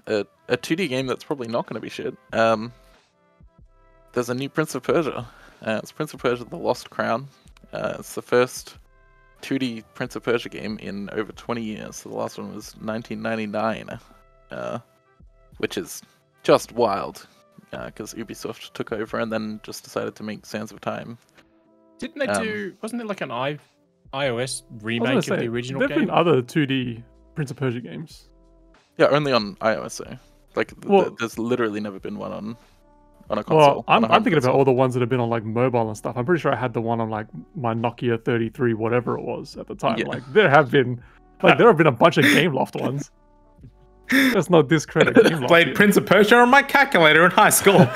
A 2D game that's probably not going to be shit. There's a new Prince of Persia. It's Prince of Persia: The Lost Crown. It's the first 2D Prince of Persia game in over 20 years. So the last one was 1999, which is just wild because Ubisoft took over and then just decided to make Sands of Time. Didn't they do? Wasn't there like an iOS remake of the original game? There've been other 2D Prince of Persia games. Yeah, only on iOS. So, like, Well- there's literally never been one on a console. Well, I'm on a home thinking about console. all the ones that have been on like mobile and stuff. I'm pretty sure I had the one on like my Nokia 33, whatever it was at the time. Yeah. Like there have been a bunch of Gameloft ones. Let's not discredit Gameloft. Played here. Prince of Persia on my calculator in high school.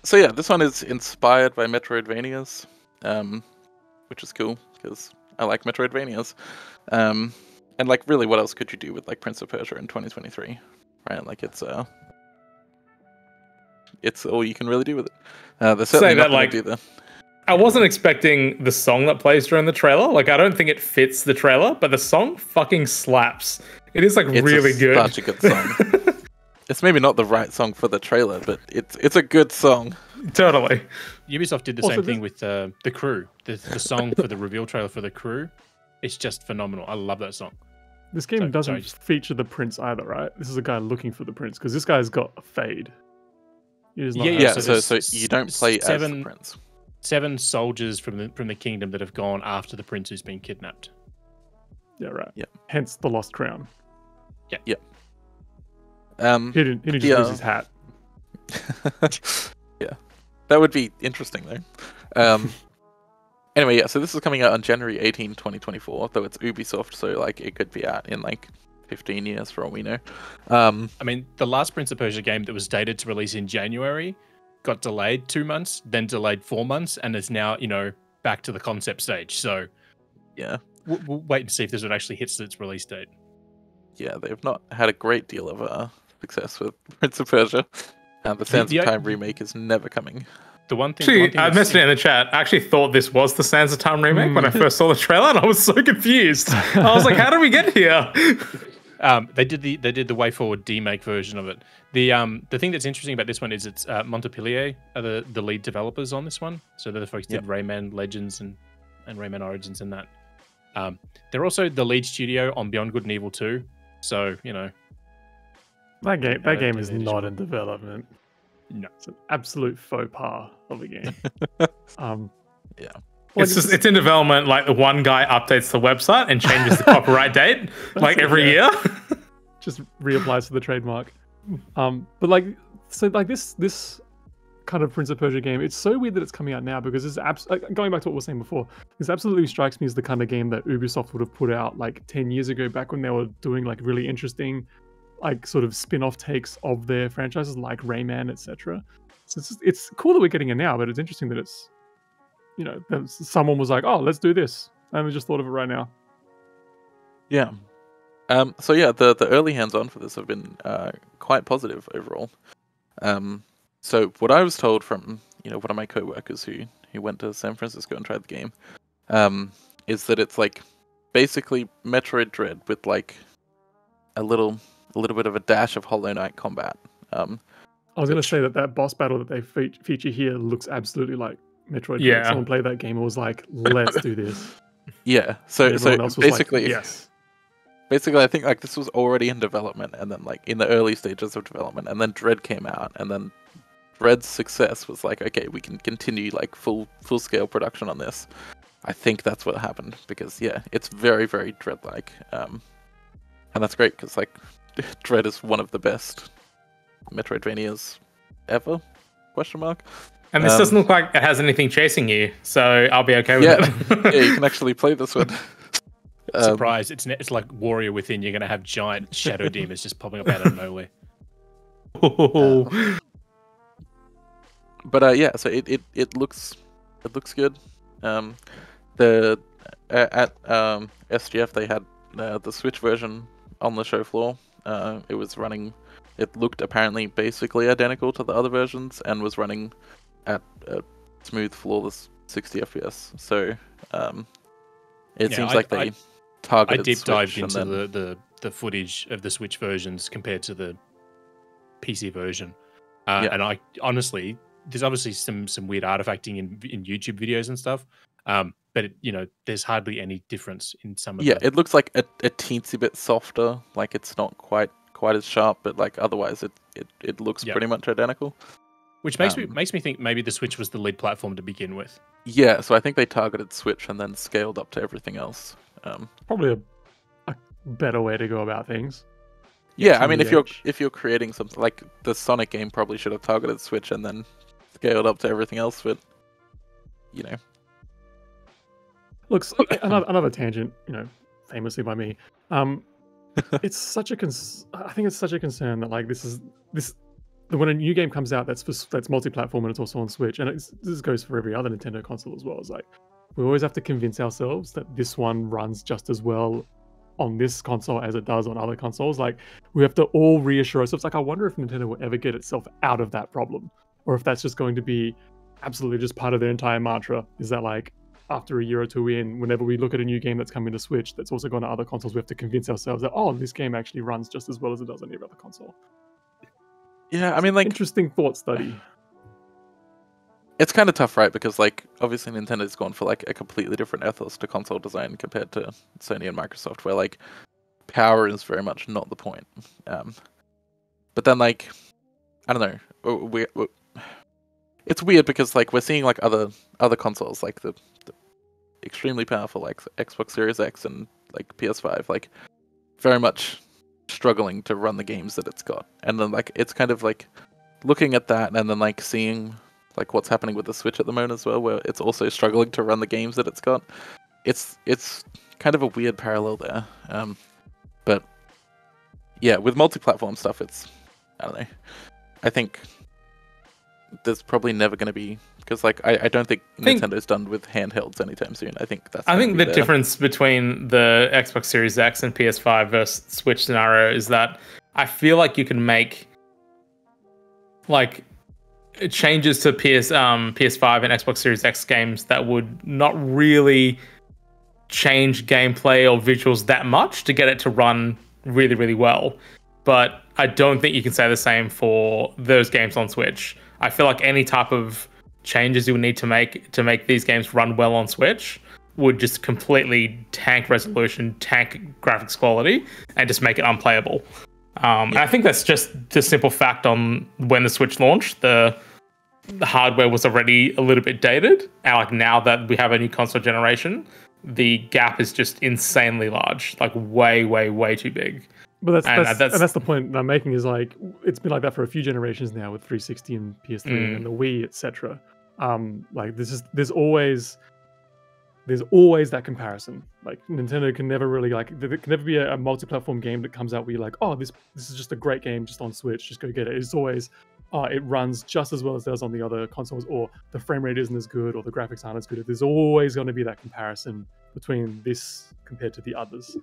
So yeah, this one is inspired by Metroidvanias, which is cool because I like Metroidvanias. And like, really, what else could you do with like Prince of Persia in 2023, right? Like, it's all you can really do with it. They're certainly not going to do the. I wasn't expecting the song that plays during the trailer. Like, I don't think it fits the trailer, but the song fucking slaps. It is like really good. Such a good song. It's maybe not the right song for the trailer, but it's a good song. Totally. Ubisoft did the Also, same thing with The Crew. The song for the reveal trailer for The Crew. It's just phenomenal. I love that song. This game Sorry, doesn't just- feature the prince either, right? This is a guy looking for the prince because this guy's got a fade. He does not Yeah, have- Yeah, so so there's you don't play as the prince. 7 soldiers from the kingdom that have gone after the prince who's been kidnapped. Yeah, right. Yeah. Hence the lost crown. Yeah. He didn't just Yeah. lose his hat. Yeah, that would be interesting though. Anyway, yeah, so this is coming out on January 18, 2024, though it's Ubisoft, so like it could be out in like 15 years for all we know. I mean, the last Prince of Persia game that was dated to release in January got delayed 2 months, then delayed 4 months, and is now, back to the concept stage. So Yeah, we'll wait and see if this one actually hits its release date. yeah, they've not had a great deal of success with Prince of Persia. The Sands of Time remake is never coming. The one thing, Actually, I mentioned it in the chat. I actually thought this was the Sands of Time remake when I first saw the trailer, and I was so confused. I was like, "How did we get here?" they did the way forward demake version of it. The thing that's interesting about this one is it's Montpellier are the lead developers on this one. So they're the folks who did Rayman Legends and Rayman Origins and that. They're also the lead studio on Beyond Good and Evil 2. So That game is did it not as in development. No. It's an absolute faux pas of a game. Yeah. It's in development. Like the one guy updates the website and changes the copyright date like every year. Just reapplies for the trademark. But this kind of Prince of Persia game, it's so weird that it's coming out now because it's going back to what we were saying before. This absolutely strikes me as the kind of game that Ubisoft would have put out like 10 years ago, back when they were doing like really interesting, like sort of spin-off takes of their franchises, like Rayman, etc. So it's cool that we're getting it now, but it's interesting that it's, that someone was like, "Oh, let's do this," and we just thought of it right now. Yeah. So yeah, the early hands-on for this have been quite positive overall. So what I was told from one of my co-workers who went to San Francisco and tried the game, is that it's like basically Metroid Dread with like a little bit of a dash of Hollow Knight combat. I was going to say that boss battle that they feature here looks absolutely like Metroid. Yeah. Someone played that game and was like, "Let's do this." Yeah. So Everyone else was basically, like, yes. Basically, I think like this was already in development, and then like in the early stages of development, and then Dread came out, and then Dread's success was like, okay, we can continue like full scale production on this. I think that's what happened because it's very very Dread-like, and that's great because like Dread is one of the best Metroidvanias ever? ? And this doesn't look like it has anything chasing you, so I'll be okay with it. Yeah, you can actually play this one. Surprise! It's like Warrior Within. You're gonna have giant shadow demons just popping up out of nowhere. But yeah, so it looks good. The at SGF they had the Switch version on the show floor. It was running. It looked apparently basically identical to the other versions and was running at a smooth, flawless 60 FPS. So it seems like they targeted. I deep dived Switch into and then... the footage of the Switch versions compared to the PC version, and I honestly, there's obviously some weird artifacting in YouTube videos and stuff, but there's hardly any difference in some of it looks like a teensy bit softer. Like it's not quite as sharp, but like otherwise it looks pretty much identical. Which makes me think maybe the Switch was the lead platform to begin with. Yeah, so I think they targeted Switch and then scaled up to everything else. Probably a better way to go about things. Yeah, I mean, the if you're creating something like the Sonic game, probably should have targeted Switch and then scaled up to everything else. But you know, looks another tangent, famously by me. It's such a I think it's such a concern that like this when a new game comes out that's multi-platform and it's also on Switch, and this goes for every other Nintendo console as well. It's like we always have to convince ourselves that this one runs just as well on this console as it does on other consoles. Like we have to all reassure ourselves. Like I wonder if Nintendo will ever get itself out of that problem, or if that's just going to be absolutely just part of their entire mantra. Is that like after a year or two in, whenever we look at a new game that's coming to Switch that's also gone to other consoles, we have to convince ourselves that this game actually runs just as well as it does on every other console. Yeah, I mean, like, interesting thought study. It's kind of tough, right? Because like obviously Nintendo's gone for like a completely different ethos to console design compared to Sony and Microsoft, where like power is very much not the point. But then like I don't know, it's weird because like we're seeing like other consoles like the extremely powerful like Xbox Series X and like PS5 like very much struggling to run the games that it's got, and then like it's kind of like looking at that and then like seeing like what's happening with the Switch at the moment as well, where it's also struggling to run the games that it's got. It's kind of a weird parallel there. But yeah, with multi-platform stuff, I don't know. I think there's probably never going to be, because like I don't think Nintendo's done with handhelds anytime soon. I think the difference between the Xbox Series X and PS5 versus Switch scenario is that I feel like you can make like changes to PS5 and Xbox Series X games that would not really change gameplay or visuals that much to get it to run really, really well. But I don't think you can say the same for those games on Switch. I feel like any type of changes you would need to make these games run well on Switch would just completely tank resolution, tank graphics quality, and just make it unplayable. And I think that's just the simple fact on when the Switch launched, the hardware was already a little bit dated, and like now that we have a new console generation, the gap is just insanely large, like way too big. But that's the point I'm making, is like it's been like that for a few generations now with 360 and PS3 and the Wii, etc. Like there's always that comparison. Like Nintendo can never really there can never be a multi-platform game that comes out where you're like, this is just a great game just on Switch, just go get it. It's always it runs just as well as it does on the other consoles, or the frame rate isn't as good, or the graphics aren't as good. There's always going to be that comparison between this compared to the others.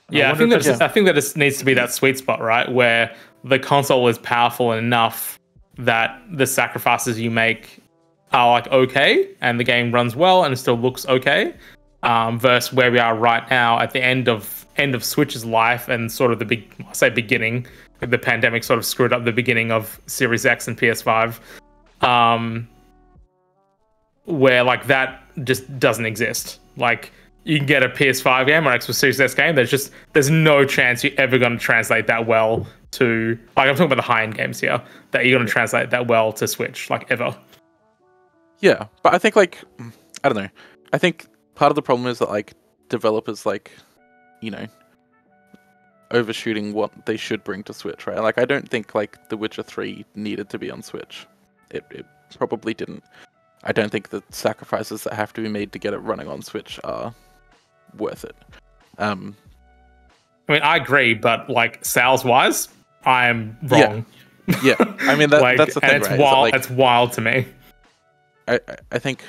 Yeah, I think that it needs to be that sweet spot, right, where the console is powerful enough that the sacrifices you make are like okay, and the game runs well and it still looks okay, versus where we are right now at the end of Switch's life and sort of the beginning. The pandemic sort of screwed up the beginning of Series X and PS5, where like that just doesn't exist. Like you can get a PS5 game or Xbox Series X game, there's no chance you're ever going to translate that well to, like I'm talking about the high-end games here, that you're going to translate that well to Switch, like ever. Yeah, but I think like, I don't know. I think part of the problem is that like developers like, overshooting what they should bring to Switch, right? Like I don't think like The Witcher 3 needed to be on Switch. It probably didn't. I don't think the sacrifices that have to be made to get it running on Switch are worth it. I mean, I agree, but like sales-wise, I am wrong. Yeah. I mean that's the thing, and it's right? Wild, it's wild to me. I think,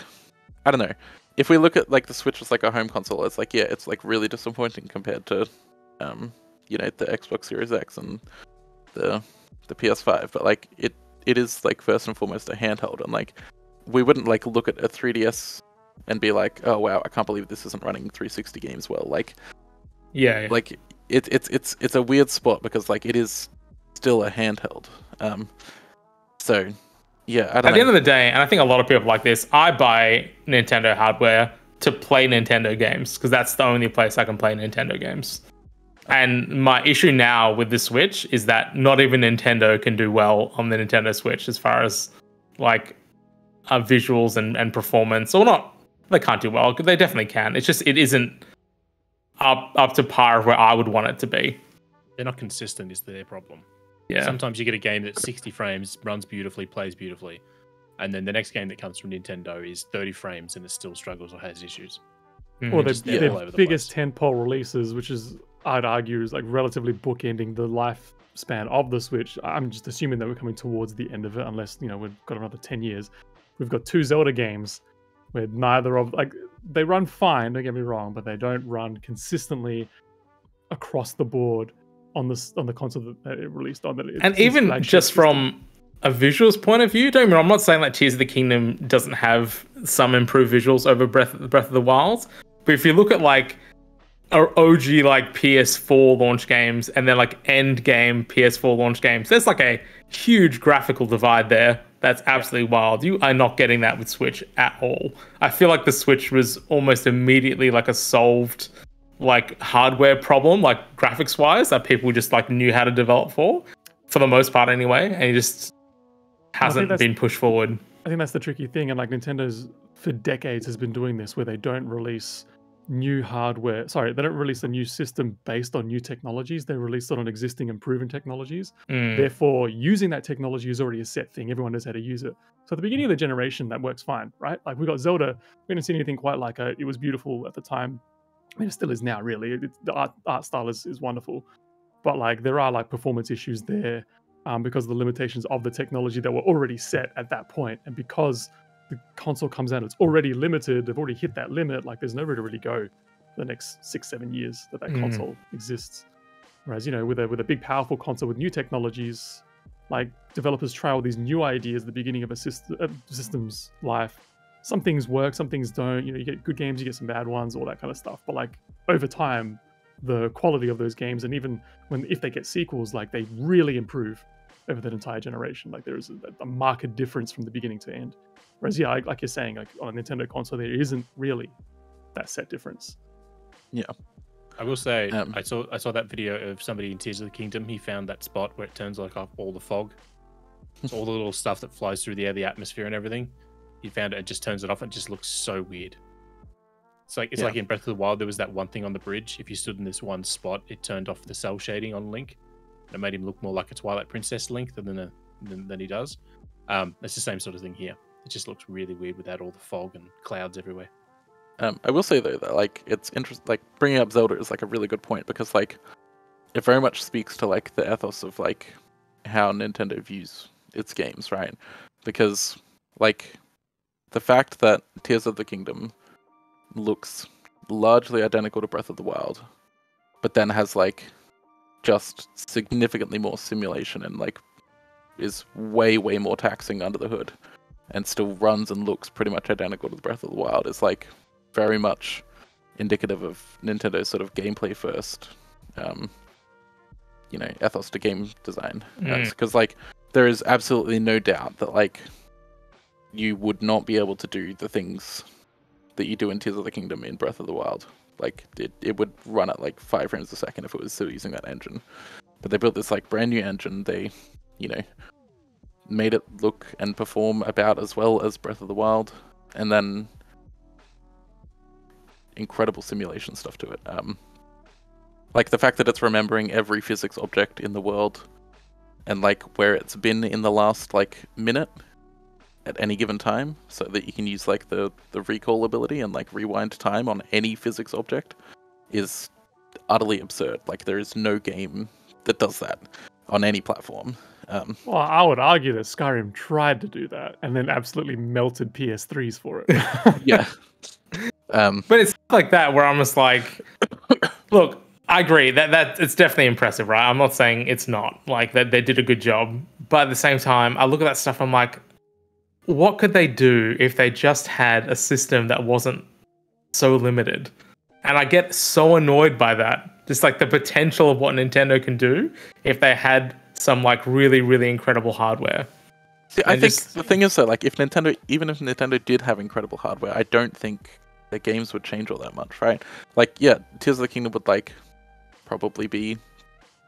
I don't know. If we look at like the Switch as like a home console, it's like it's like really disappointing compared to the Xbox Series X and the PS5, but like it is like first and foremost a handheld, and like we wouldn't like look at a 3DS and be like, oh wow, I can't believe this isn't running 360 games well. Like like it's a weird spot because like it is still a handheld. So yeah, I don't know. At the end of the day, and I think a lot of people like this, I buy Nintendo hardware to play Nintendo games because that's the only place I can play Nintendo games. And my issue now with the Switch is that not even Nintendo can do well on the Nintendo Switch as far as like visuals and performance. Or not, they can't do well. They definitely can. It's just, it isn't up to par of where I would want it to be. They're not consistent is their problem. Yeah. Sometimes you get a game that's 60 frames, runs beautifully, plays beautifully, and then the next game that comes from Nintendo is 30 frames and it still struggles or has issues. Or Just their they're all over the biggest place. tentpole releases, which is, I'd argue, is like relatively bookending the lifespan of the Switch. I'm just assuming that we're coming towards the end of it, unless, you know, we've got another 10 years. We've got 2 Zelda games where neither of, like, they run fine, don't get me wrong, but they don't run consistently across the board on the console that it released on. And even just from a visuals point of view, don't get me wrong, I'm not saying that Tears of the Kingdom doesn't have some improved visuals over Breath of the Wild, but if you look at like OG like PS4 launch games and then like end game PS4 launch games, there's like a huge graphical divide there. That's absolutely wild. You are not getting that with Switch at all. I feel like the Switch was almost immediately like a solved like hardware problem, like graphics wise, that people just like knew how to develop for the most part anyway, and it just hasn't been pushed forward. I think that's the tricky thing, and like Nintendo's for decades has been doing this, where they don't release new hardware. Sorry, they don't release a new system based on new technologies. They release it on existing and proven technologies. Therefore, using that technology is already a set thing. Everyone knows how to use it. So at the beginning of the generation, that works fine, right? Like we got Zelda. We didn't see anything quite like it. It was beautiful at the time. I mean, it still is now, really. The art style is wonderful. But like there are like performance issues there because of the limitations of the technology that were already set at that point. And because the console comes out, it's already limited. They've already hit that limit. Like there's nowhere to really go for the next 6-7 years that console exists. Whereas, you know, with a big, powerful console with new technologies, like developers try all these new ideas at the beginning of a system's life. Some things work, some things don't. You know, you get good games, you get some bad ones, all that kind of stuff. But like over time, the quality of those games, and even if they get sequels, like they really improve over that entire generation. Like there is a marked difference from the beginning to end. Whereas, yeah, like you're saying, like on a Nintendo console, there isn't really that set difference. Yeah. I will say, I saw that video of somebody in Tears of the Kingdom. He found that spot where it turns like off all the fog, so all the little stuff that flies through the air, the atmosphere, and everything. He found it and just turns it off. And it just looks so weird. It's like in Breath of the Wild, there was that one thing on the bridge. If you stood in this one spot, it turned off the cell shading on Link. It made him look more like a Twilight Princess Link than he does. It's the same sort of thing here. It just looks really weird without all the fog and clouds everywhere. I will say though that like it's interesting. Like bringing up Zelda is like a really good point because like it very much speaks to like the ethos of like how Nintendo views its games, right? Because like the fact that Tears of the Kingdom looks largely identical to Breath of the Wild, but then has like just significantly more simulation and like is way more taxing under the hood, and still runs and looks pretty much identical to the Breath of the Wild is like very much indicative of Nintendo's sort of gameplay first, ethos to game design. Because like there is absolutely no doubt that like you would not be able to do the things that you do in Tears of the Kingdom in Breath of the Wild. Like it would run at like 5 frames a second if it was still using that engine. But they built this like brand new engine. They, made it look and perform about as well as Breath of the Wild, and then incredible simulation stuff to it. Like the fact that it's remembering every physics object in the world and like where it's been in the last like minute at any given time, so that you can use like the recall ability and like rewind time on any physics object is utterly absurd. Like there is no game that does that on any platform. Well, I would argue that Skyrim tried to do that and then absolutely melted PS3s for it. Yeah. But it's like that where I'm just like, look, I agree that it's definitely impressive, right? I'm not saying it's not. Like that they did a good job, but at the same time, I look at that stuff. I'm like, what could they do if they just had a system that wasn't so limited? And I get so annoyed by that. Just like the potential of what Nintendo can do if they had some like really, really incredible hardware. See, I think the thing is that like even if Nintendo did have incredible hardware, I don't think the games would change all that much, right? Like, yeah, Tears of the Kingdom would like probably be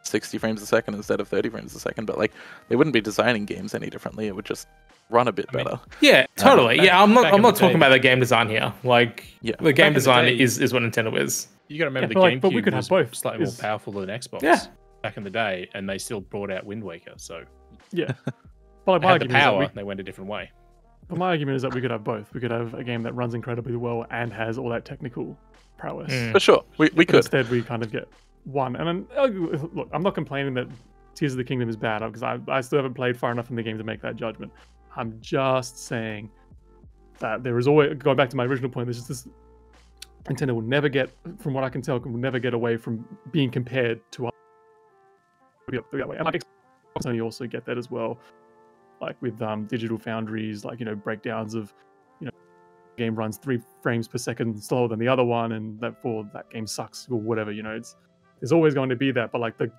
60 frames a second instead of 30 frames a second, but like they wouldn't be designing games any differently. It would just run a bit better. Yeah, totally. I'm not talking about the game design here. Like the game design is what Nintendo is. You got to remember but the GameCube we could have was both. slightly more powerful than Xbox back in the day, and they still brought out Wind Waker. So yeah, but like, they my had the argument is that power, they went a different way. but my argument is that we could have both. We could have a game that runs incredibly well and has all that technical prowess. For sure, we But could. instead, we kind of get one. And then, look, I'm not complaining that Tears of the Kingdom is bad because I still haven't played far enough in the game to make that judgment. I'm just saying that there is always, going back to my original point, Nintendo will never get, from what I can tell, will never get away from being compared to other. And like Xbox Sony also get that as well, like with digital foundries, like breakdowns of game runs 3 frames per second slower than the other one, and therefore that game sucks or whatever. There's always going to be that, but like the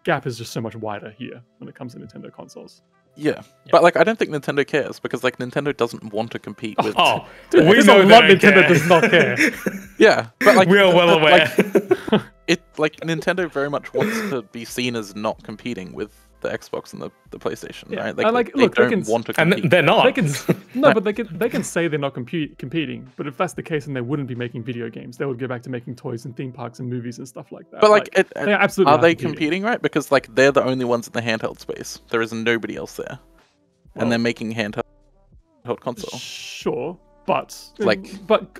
gap is just so much wider here when it comes to Nintendo consoles. Yeah, but like I don't think Nintendo cares because like Nintendo doesn't want to compete with. Oh, Dude, we there's know a lot they don't Nintendo care. does not care. Yeah, but like We are well aware. Like Nintendo very much wants to be seen as not competing with the Xbox and the PlayStation, Yeah. right? And, Like, look, they they don't can- want to And compete. they're not. They can no, but they can say they're not competing. But if that's the case, then they wouldn't be making video games. They would go back to making toys and theme parks and movies and stuff like that. But like, they absolutely are they competing. competing, right? Because like they're the only ones in the handheld space. There is nobody else there, Well, and they're making handheld console. Sure, but Like-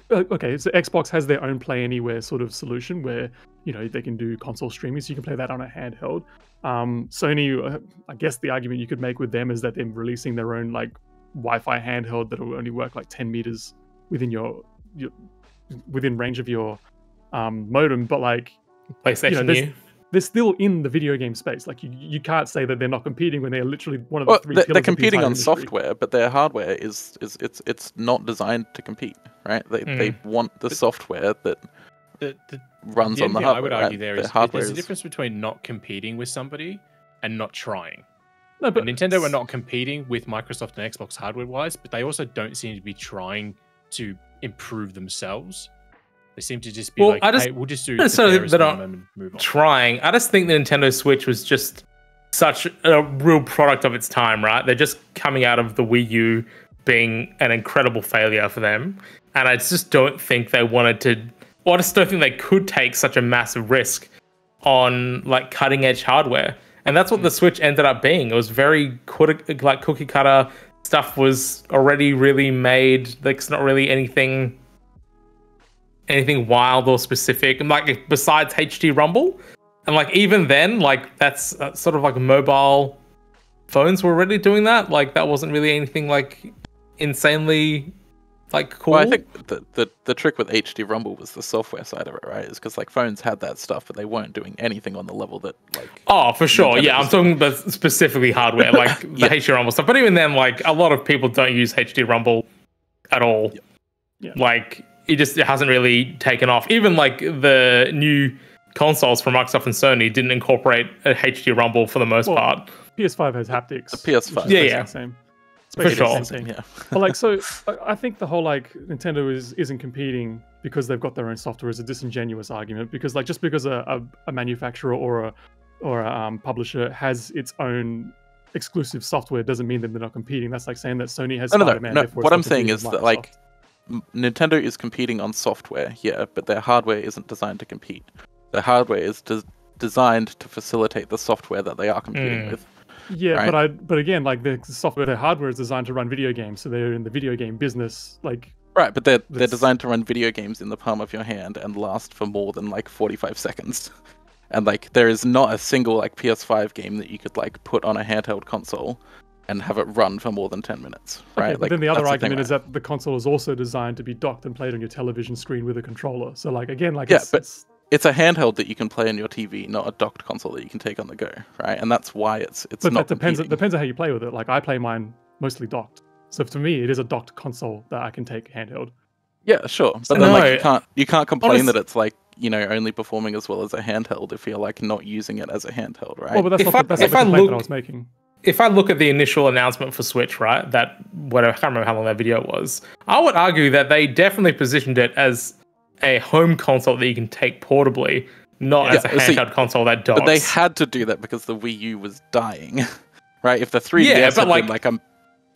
okay, so Xbox has their own Play Anywhere sort of solution where they can do console streaming, so you can play that on a handheld. Sony, I guess the argument you could make with them is that they're releasing their own like Wi-Fi handheld that will only work like 10 meters within your within range of your modem, but like PlayStation there's- U. they're still in the video game space. Like you can't say that they're not competing when they're literally one of the Well, three. they're pillars of the competing entire on industry. software, but their hardware it's not designed to compete, right? They want the software that The runs the on the only thing hardware. I would right? argue there Their is hardware there's a is- difference between not competing with somebody and not trying. No, but And Nintendo are not competing with Microsoft and Xbox hardware-wise, but they also don't seem to be trying to improve themselves. They seem to just be Well, like, I just- hey, we'll just do not the necessarily barest that I- minimum and move on. Trying. I just think the Nintendo Switch was just such a real product of its time, right? They're just coming out of the Wii U being an incredible failure for them. And I just don't think they wanted to, or I just don't think they could take such a massive risk on like cutting edge hardware. And that's what the Switch ended up being. It was very cookie cutter stuff was already really made. Like it's not really anything wild or specific. And like besides HD Rumble, and like even then, like that's sort of like mobile phones were already doing that. Like that wasn't really anything like insanely like cool. Well, I think the trick with HD Rumble was the software side of it, right? Is because like phones had that stuff, but they weren't doing anything on the level that like. Oh, for sure. Nintendo Yeah, I'm was talking about specifically hardware, like the Yeah. HD Rumble stuff. But even then, like a lot of people don't use HD Rumble at all. Yeah. Like it hasn't really taken off. Even like the new consoles from Microsoft and Sony didn't incorporate a HD Rumble for the most Well, part. PS5 has haptics. The PS5. which is Yeah, basically yeah. the same. It's For basically sure. the same thing. Yeah. But like, so I think the whole like Nintendo isn't competing because they've got their own software is a disingenuous argument. Because like just because a manufacturer or a publisher has its own exclusive software doesn't mean that they're not competing. That's like saying that Sony has Spider-Man. No. therefore it's What not I'm saying competing is with that Microsoft. like Nintendo is competing on software, yeah, but their hardware isn't designed to compete. Their hardware is designed to facilitate the software that they are competing with. Yeah, right? but again, like the software, their hardware is designed to run video games, so they're in the video game business. Like, Right, but they're That's- designed to run video games in the palm of your hand and last for more than like 45 seconds. And like there is not a single like PS5 game that you could like put on a handheld console and have it run for more than 10 minutes, right? okay, but like, then the other that's argument thing, is that the console is also designed to be docked and played on your television screen with a controller. So like again, like Yeah, it's, but- it's it's a handheld that you can play on your TV, not a docked console that you can take on the go, right? And that's why it's but not that depends. It competing. depends on how you play with it. Like I play mine mostly docked. So to me, it is a docked console that I can take handheld. Yeah, sure. But No, then like you can't complain honest- that it's like, only performing as well as a handheld if you're like not using it as a handheld, right? Well, but that's If not, that's not if the I complaint that I look- was making. If I look at the initial announcement for Switch, right, that whatever, I can't remember how long that video was, I would argue that they definitely positioned it as a home console that you can take portably, not as a Yeah, see, handheld console that docks. But they had to do that because the Wii U was dying, right? If the 3DS Yeah, had but, been like, like a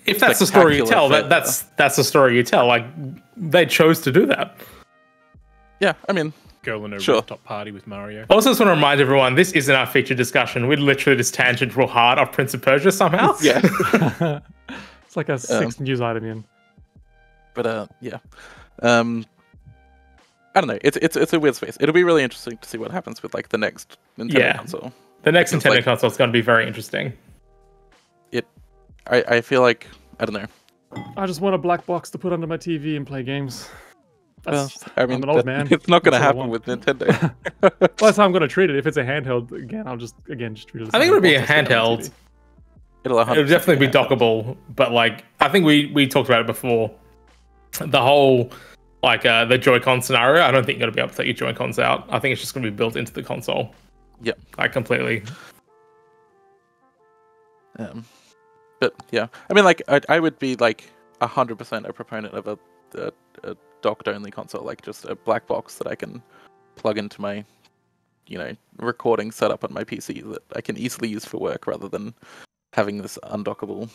if that's the story you tell, spectacular that's the story you tell. Like they chose to do that. yeah, I mean, girl in a Sure. rooftop party with Mario. Also, just want to remind everyone, this isn't our feature discussion. We literally just tangent real hard off Prince of Persia somehow. Yeah. It's like a sixth news item in. But yeah. I don't know. It's a weird space. It'll be really interesting to see what happens with like the next Nintendo console. The next It's Nintendo like- console is going to be very interesting. I feel like I don't know. I just want a black box to put under my TV and play games. Well, That's, I mean, I'm an old man. it's not going to That's happen all I with want. Nintendo. Well, that's how I'm going to treat it. If it's a handheld, again, I'll just treat it as I think it'll be a box I'll stick on my handheld. TV. It'll It'll definitely be dockable, but like I think we talked about it before. The whole like the Joy-Con scenario, I don't think you're gonna be able to take your Joy-Cons out. I think it's just gonna be built into the console. Yep. Like completely. But yeah, I mean, like I would be like 100% a proponent of a docked only console, like just a black box that I can plug into my, recording setup on my PC that I can easily use for work rather than having this undockable,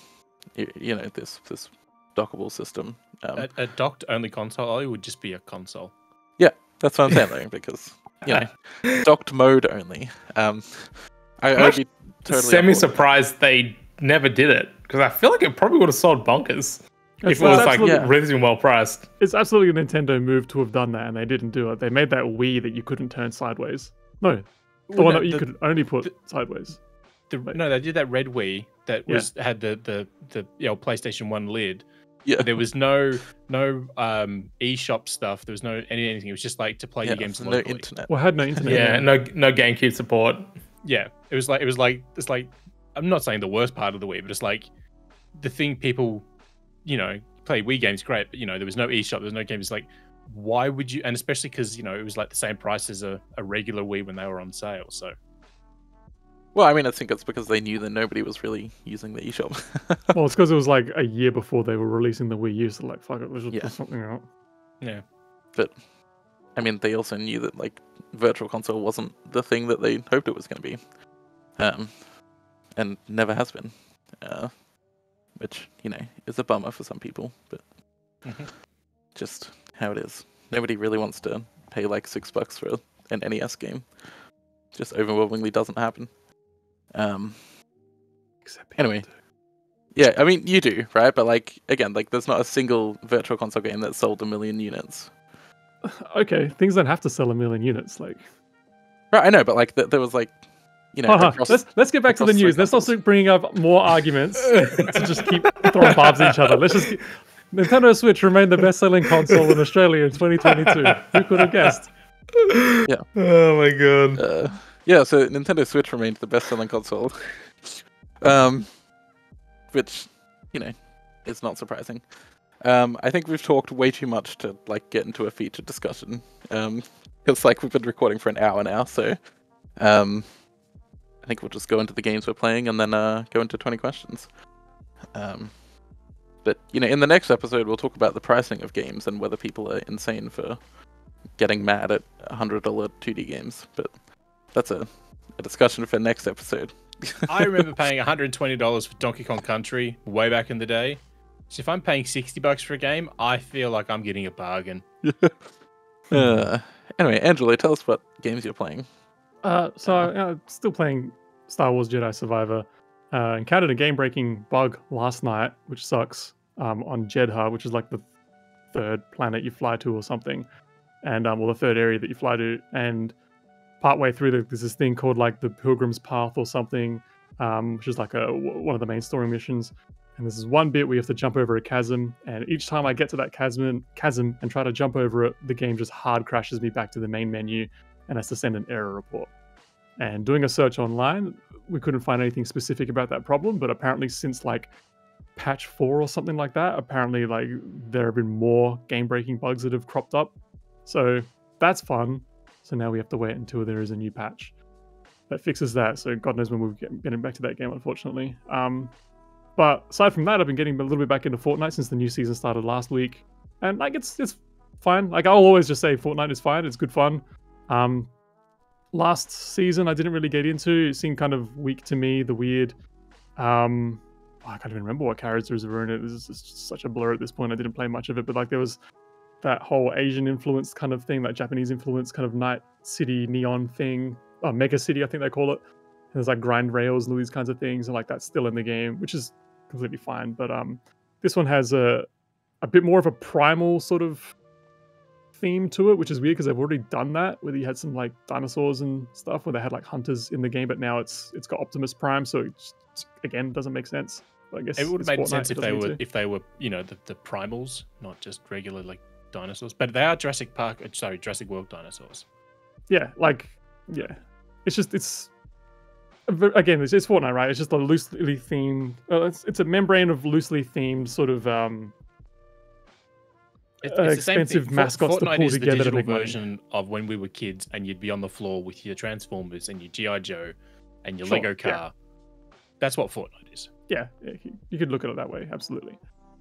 this dockable system. A docked only console, Ollie, would just be a console. That's what I'm saying, though, because docked mode only. I would be totally Semi-surprised they never did it because I feel like it probably would have sold bonkers if it was like really well priced. It's absolutely a Nintendo move to have done that, and they didn't do it. They made that Wii that you couldn't turn sideways. No, the one that you could only put sideways. No, they did that red Wii that had the PlayStation 1 lid. Yeah. But there was no eShop stuff. There was no anything. It was just like to play your games no locally. internet. Well, it had no internet. Yeah, no GameCube support. Yeah, it's like I'm not saying the worst part of the Wii, but it's like the thing people, play Wii games great, but there was no eShop, there was no games. It's like, why would you? And especially because it was like the same price as a regular Wii when they were on sale. So. Well, I mean, I think it's because they knew that nobody was really using the eShop. Well, it's because it was like a year before they were releasing the Wii U, so like, fuck it, let's just put something out. Yeah. But, I mean, they also knew that, like, Virtual Console wasn't the thing that they hoped it was going to be. And never has been. Which, is a bummer for some people, but just how it is. Nobody really wants to pay, like, $6 for an NES game. Just overwhelmingly doesn't happen. Anyway, yeah, I mean, you do, right? But like, again, like, there's not a single Virtual Console game that sold 1 million units. Okay, things don't have to sell 1 million units, like. Right, I know, but like, there was like, across, let's get back to the news. Let's also bring up more arguments to just keep throwing barbs at each other. Let's just Nintendo Switch remained the best-selling console in Australia in 2022. Who could have guessed? Yeah. Oh my god. Yeah, so Nintendo Switch remained the best-selling console, which, is not surprising. I think we've talked way too much to like get into a feature discussion. It's like we've been recording for an hour now, so I think we'll just go into the games we're playing and then go into 20 questions. But in the next episode, we'll talk about the pricing of games and whether people are insane for getting mad at $100 2D games, but that's a discussion for next episode. I remember paying $120 for Donkey Kong Country way back in the day. So if I'm paying $60 for a game, I feel like I'm getting a bargain. Anyway, Angelo, tell us what games you're playing. Still playing Star Wars Jedi Survivor. Encountered a game-breaking bug last night, which sucks, on Jedha, which is like the third planet you fly to or something. And the third area that you fly to, and partway through there's this thing called like the Pilgrim's Path or something, which is like one of the main story missions. And there's this one bit where you have to jump over a chasm, and each time I get to that chasm and try to jump over it, the game just hard crashes me back to the main menu and has to send an error report. And doing a search online, we couldn't find anything specific about that problem, but apparently since like patch 4 or something like that, apparently like there have been more game-breaking bugs that have cropped up. So that's fun. So now we have to wait until there is a new patch that fixes that. So God knows when we'll get getting back to that game, unfortunately. But aside from that, I've been getting a little bit back into Fortnite since the new season started last week. And like it's fine. Like I'll always just say Fortnite is fine. It's good fun. Last season I didn't really get into. It seemed kind of weak to me. The weird I can't even remember what characters were in it. It's just such a blur at this point. I didn't play much of it, but like there was that whole Asian influence kind of thing, that Japanese influence kind of night city neon thing, mega city I think they call it. And there's like grind rails and all these kinds of things, and like that's still in the game, which is completely fine. But this one has a bit more of a primal sort of theme to it, which is weird because they've already done that, where you had some like dinosaurs and stuff, where they had like hunters in the game, but now it's got Optimus Prime, so it just, again, doesn't make sense. But I guess it would have made sense if they were to. the primals, not just regular like dinosaurs. But they are Jurassic World dinosaurs. Yeah, it's Fortnite, right? It's just a loosely themed. It's a membrane of loosely themed sort of it's the same expensive thing. mascots to Fortnite pull is the together to digital make money. version of when we were kids, and you'd be on the floor with your Transformers and your GI Joe and your Sure, Lego car. yeah. That's what Fortnite is. Yeah, you could look at it that way, absolutely.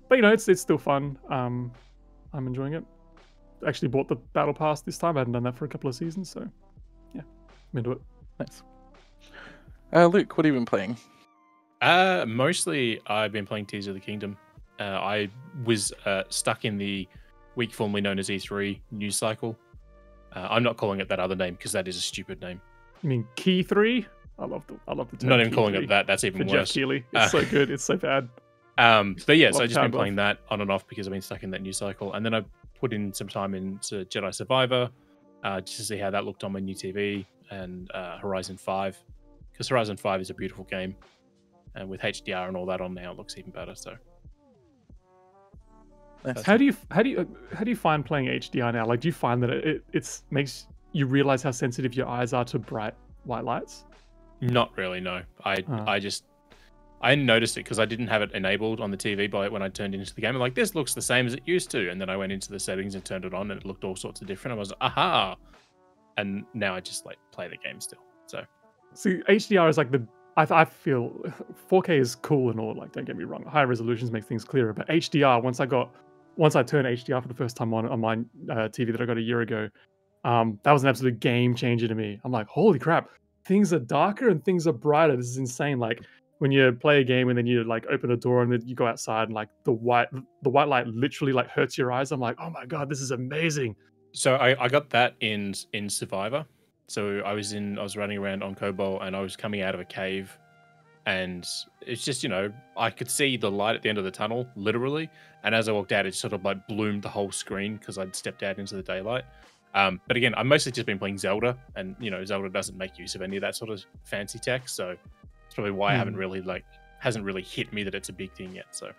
But it's still fun. I'm enjoying it. Actually bought the battle pass this time. I hadn't done that for a couple of seasons, so yeah, I'm into it. Nice. Luke, what have you been playing? Mostly I've been playing Tears of the Kingdom. I was stuck in the week formerly known as E3 news cycle. I'm not calling it that other name because that is a stupid name. You mean Key 3? I love the term. Not even Key calling 3 it that. That's even for worse. Jeff Keighley. It's so good. It's so bad. But yeah, so Love I've just been Power playing that on and off because I've been stuck in that news cycle. And then I put in some time into Jedi Survivor just to see how that looked on my new TV, and Horizon 5, because Horizon 5 is a beautiful game, and with HDR and all that on now, it looks even better. So Nice. How do you find playing HDR now? Like, do you find that it makes you realize how sensitive your eyes are to bright white lights? not really, no. I noticed it because I didn't have it enabled on the TV when I turned into the game. I'm like, this looks the same as it used to. And then I went into the settings and turned it on, and it looked all sorts of different. I was like, aha. And now I just like play the game still. So See, HDR is like I feel 4K is cool and all, like, don't get me wrong. Higher resolutions make things clearer, but HDR, once I turned HDR for the first time on my TV that I got a year ago, that was an absolute game changer to me. I'm like, holy crap, things are darker and things are brighter. This is insane. Like, when you play a game and then you like open a door and then you go outside and like the white light literally like hurts your eyes. I'm like, oh my god, this is amazing. So I got that in Survivor. So I was running around on Cobalt, and I was coming out of a cave, and it's just, I could see the light at the end of the tunnel, literally. And as I walked out, it sort of like bloomed the whole screen because I'd stepped out into the daylight. But again, I've mostly just been playing Zelda, and Zelda doesn't make use of any of that sort of fancy tech. So it's probably why I haven't really hasn't really hit me that it's a big thing yet. So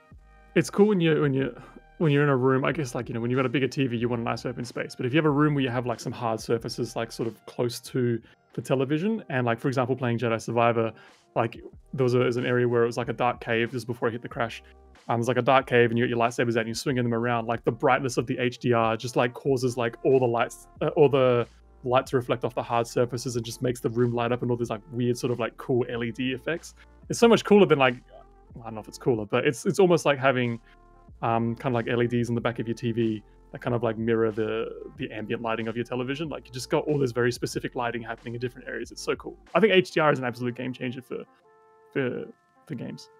it's cool when you're in a room, I guess, like, when you've got a bigger TV, you want a nice open space. But if you have a room where you have like some hard surfaces, like sort of close to the television, and like, for example, playing Jedi Survivor, like there's an area where it was like a dark cave. This is before I hit the crash. There's like a dark cave, and you got your lightsabers out and you're swinging them around. Like, the brightness of the HDR just like causes like all the light to reflect off the hard surfaces, and just makes the room light up, and all these like weird sort of like cool LED effects. It's so much cooler than like, I don't know if it's cooler, but it's almost like having kind of like LEDs on the back of your TV that kind of like mirror the ambient lighting of your television. Like, you just got all this very specific lighting happening in different areas. It's so cool. I think HDR is an absolute game changer for games.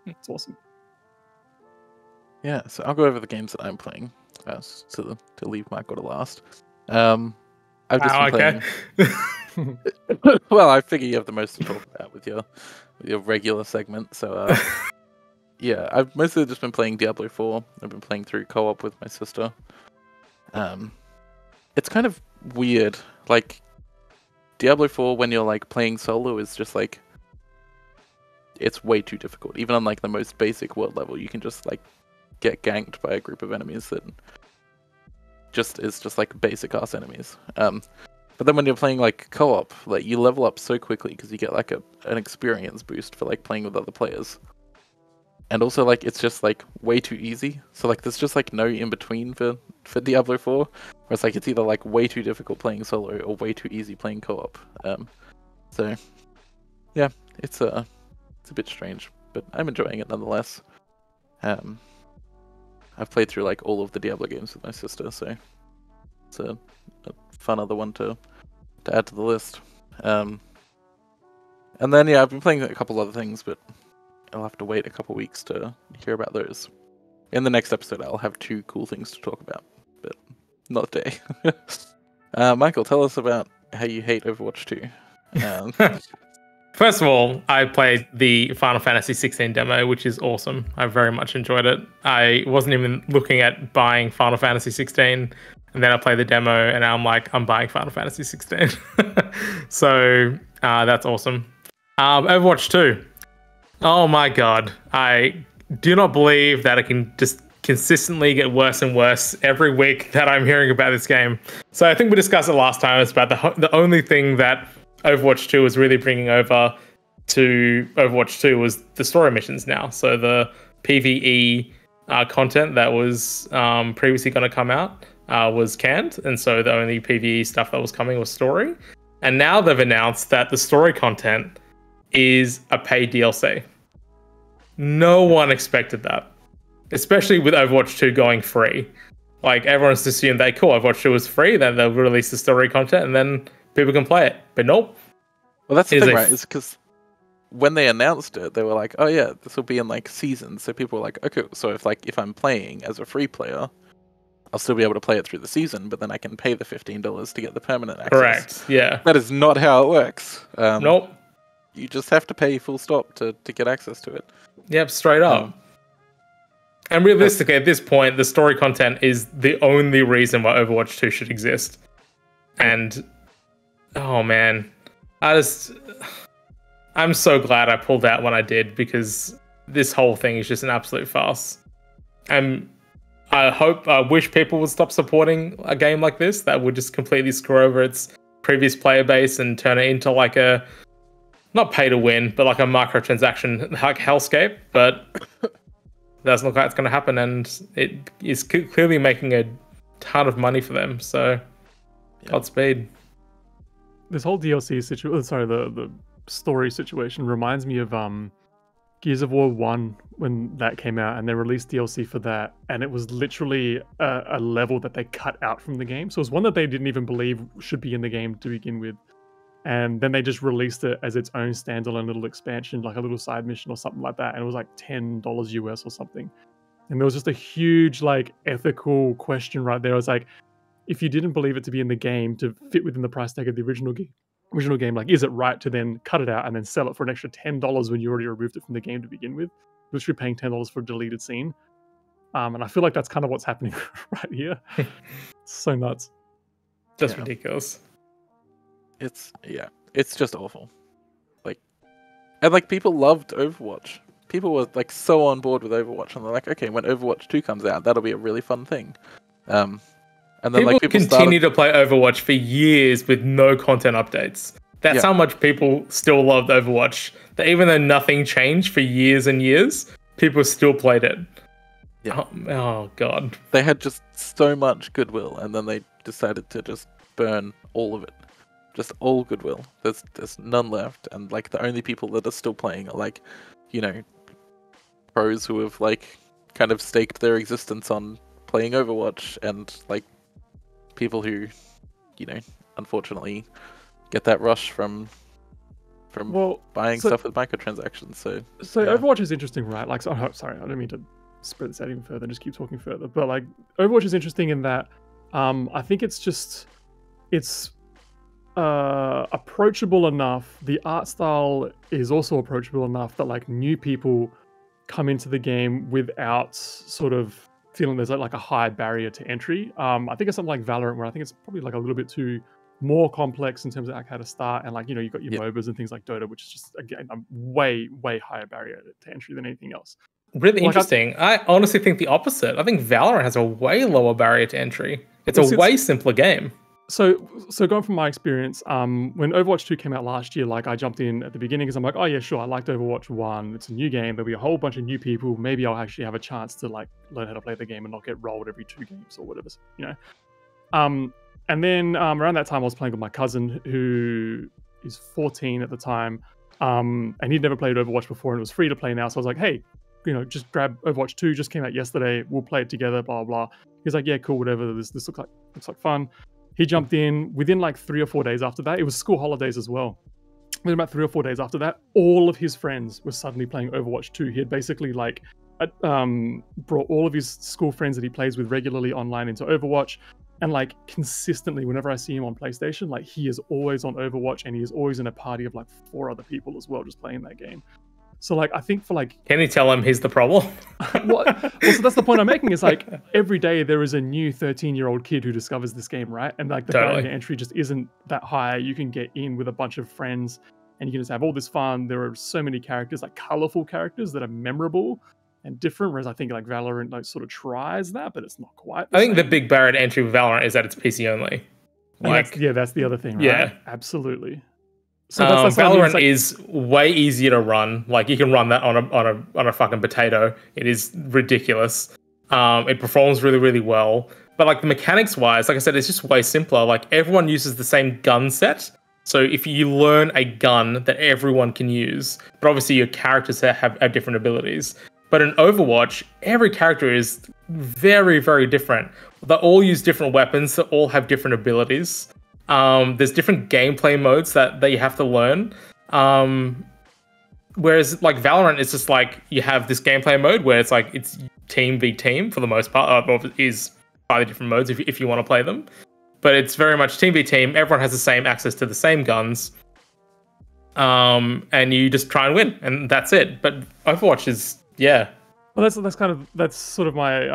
It's awesome. Yeah, so I'll go over the games that I'm playing to leave Michael to last. I've just been playing. Well, I figure you have the most to talk about with your regular segment. So yeah, I've mostly just been playing Diablo 4. I've been playing through co-op with my sister. It's kind of weird. Like, Diablo 4, when you're like playing solo, is just like, it's way too difficult. Even on like the most basic world level, you can just like get ganked by a group of enemies that is just like basic ass enemies. But then when you're playing like co-op, like, you level up so quickly because you get like an experience boost for like playing with other players. And also, like, it's just like way too easy. So like, there's just like no in between for Diablo 4, where it's like, it's either like way too difficult playing solo or way too easy playing co-op. So yeah, it's a bit strange, but I'm enjoying it nonetheless. I've played through like all of the Diablo games with my sister, so it's a fun other one to add to the list. And then yeah, I've been playing a couple other things, but I'll have to wait a couple weeks to hear about those. In the next episode, I'll have 2 cool things to talk about. but not today. Michael, tell us about how you hate Overwatch 2. First of all, I played the Final Fantasy 16 demo, which is awesome. I very much enjoyed it. I wasn't even looking at buying Final Fantasy 16, and then I played the demo, and now I'm like, I'm buying Final Fantasy 16. So that's awesome. Overwatch 2. Oh my god. I do not believe that it can just consistently get worse and worse every week that I'm hearing about this game. So I think we discussed it last time. It's about the only thing that Overwatch 2 was really bringing over to Overwatch 2 was the story missions now. So the PvE content that was previously going to come out was canned. And so the only PvE stuff that was coming was story. And now they've announced that the story content is a paid DLC. No one expected that, especially with Overwatch 2 going free. Like, everyone's assumed that, cool, Overwatch 2 was free, then they'll release the story content, and then people can play it. But nope. Well, that's the thing, right? Is because when they announced it, they were like, "Oh yeah, this will be in like seasons." So people were like, "Okay, so if I'm playing as a free player, I'll still be able to play it through the season, but then I can pay the $15 to get the permanent access." Correct. Yeah. That is not how it works. Nope. You just have to pay full stop to get access to it. Yep, straight up. And realistically, at this point, the story content is the only reason why Overwatch 2 should exist. And oh man, I'm so glad I pulled out when I did, because this whole thing is just an absolute farce. And I wish people would stop supporting a game like this that would just completely screw over its previous player base and turn it into like a, not pay to win, but like a microtransaction like hellscape. But doesn't look like it's going to happen, and it is clearly making a ton of money for them. So, Godspeed. This whole DLC situation, the story situation reminds me of Gears of War 1 when that came out, and they released DLC for that, and it was literally a level that they cut out from the game. So it was one that they didn't even believe should be in the game to begin with. And then they just released it as its own standalone little expansion, like a little side mission or something like that. And it was like $10 US or something. And there was just a huge like ethical question right there. It was like, if you didn't believe it to be in the game to fit within the price tag of the original game, like, is it right to then cut it out and then sell it for an extra $10 when you already removed it from the game to begin with? Literally paying $10 for a deleted scene. And I feel like that's kind of what's happening right here. It's so nuts. Just ridiculous. It's just awful. Like people loved Overwatch. People were like so on board with Overwatch, and they're like, okay, when Overwatch 2 comes out, that'll be a really fun thing. And then people continue to play Overwatch for years with no content updates. That's how much people still loved Overwatch. That even though nothing changed for years and years, people still played it. Yeah. Oh god. They had just so much goodwill, and then they decided to just burn all of it. Just all goodwill. There's none left, and like the only people that are still playing are like, pros who have like kind of staked their existence on playing Overwatch, and like people who, unfortunately get that rush from buying stuff with microtransactions. So Overwatch is interesting, right? Like, sorry, I don't mean to spread this out even further. Just keep talking further. But like, Overwatch is interesting in that I think it's approachable enough. The art style is also approachable enough that like new people come into the game without sort of feeling there's like a high barrier to entry. I think it's something like Valorant, where I think it's probably like a little bit too more complex in terms of like how to start, and like you've got your MOBAs and things like Dota, which is just again a way higher barrier to entry than anything else. Really interesting. I honestly think the opposite. I think Valorant has a way lower barrier to entry. It's a way simpler game. So going from my experience, when Overwatch 2 came out last year, like I jumped in at the beginning because I'm like, oh yeah, sure, I liked Overwatch 1. It's a new game. There'll be a whole bunch of new people. Maybe I'll actually have a chance to like learn how to play the game and not get rolled every 2 games or whatever, And then around that time, I was playing with my cousin who is 14 at the time, and he'd never played Overwatch before, and it was free to play now. So I was like, hey, just grab Overwatch 2. Just came out yesterday. We'll play it together. Blah blah. He's like, yeah, cool, whatever. This looks like fun. He jumped in within like 3 or 4 days after that. It was school holidays as well. Within about 3 or 4 days after that, all of his friends were suddenly playing Overwatch 2. He had basically like brought all of his school friends that he plays with regularly online into Overwatch, and like consistently, whenever I see him on PlayStation, like he is always on Overwatch, and he is always in a party of like 4 other people as well, just playing that game. So like I think for like, can you tell him he's the problem? well, so that's the point I'm making. Is like every day there is a new 13-year-old kid who discovers this game, right? And like the barrier to entry just isn't that high. You can get in with a bunch of friends, and you can just have all this fun. There are so many characters, like colorful characters that are memorable and different. Whereas I think like Valorant like sort of tries that, but it's not quite. I think the big barrier to entry with Valorant is that it's PC only. Like, that's the other thing, right? Yeah, absolutely. So that's Valorant is way easier to run. Like you can run that on a fucking potato. It is ridiculous. It performs really, really well. But like the mechanics wise, like I said, it's just way simpler. Like everyone uses the same gun set. So if you learn a gun that everyone can use, but obviously your characters have different abilities. But in Overwatch, every character is very, very different. They all use different weapons. They all have different abilities. There's different gameplay modes that you have to learn. Whereas like Valorant, it's just like you have this gameplay mode where it's like it's team v team for the most part. Or is slightly different modes if you want to play them. But it's very much team v team. Everyone has the same access to the same guns. And you just try and win, and that's it. But Overwatch is, yeah. Well, that's sort of my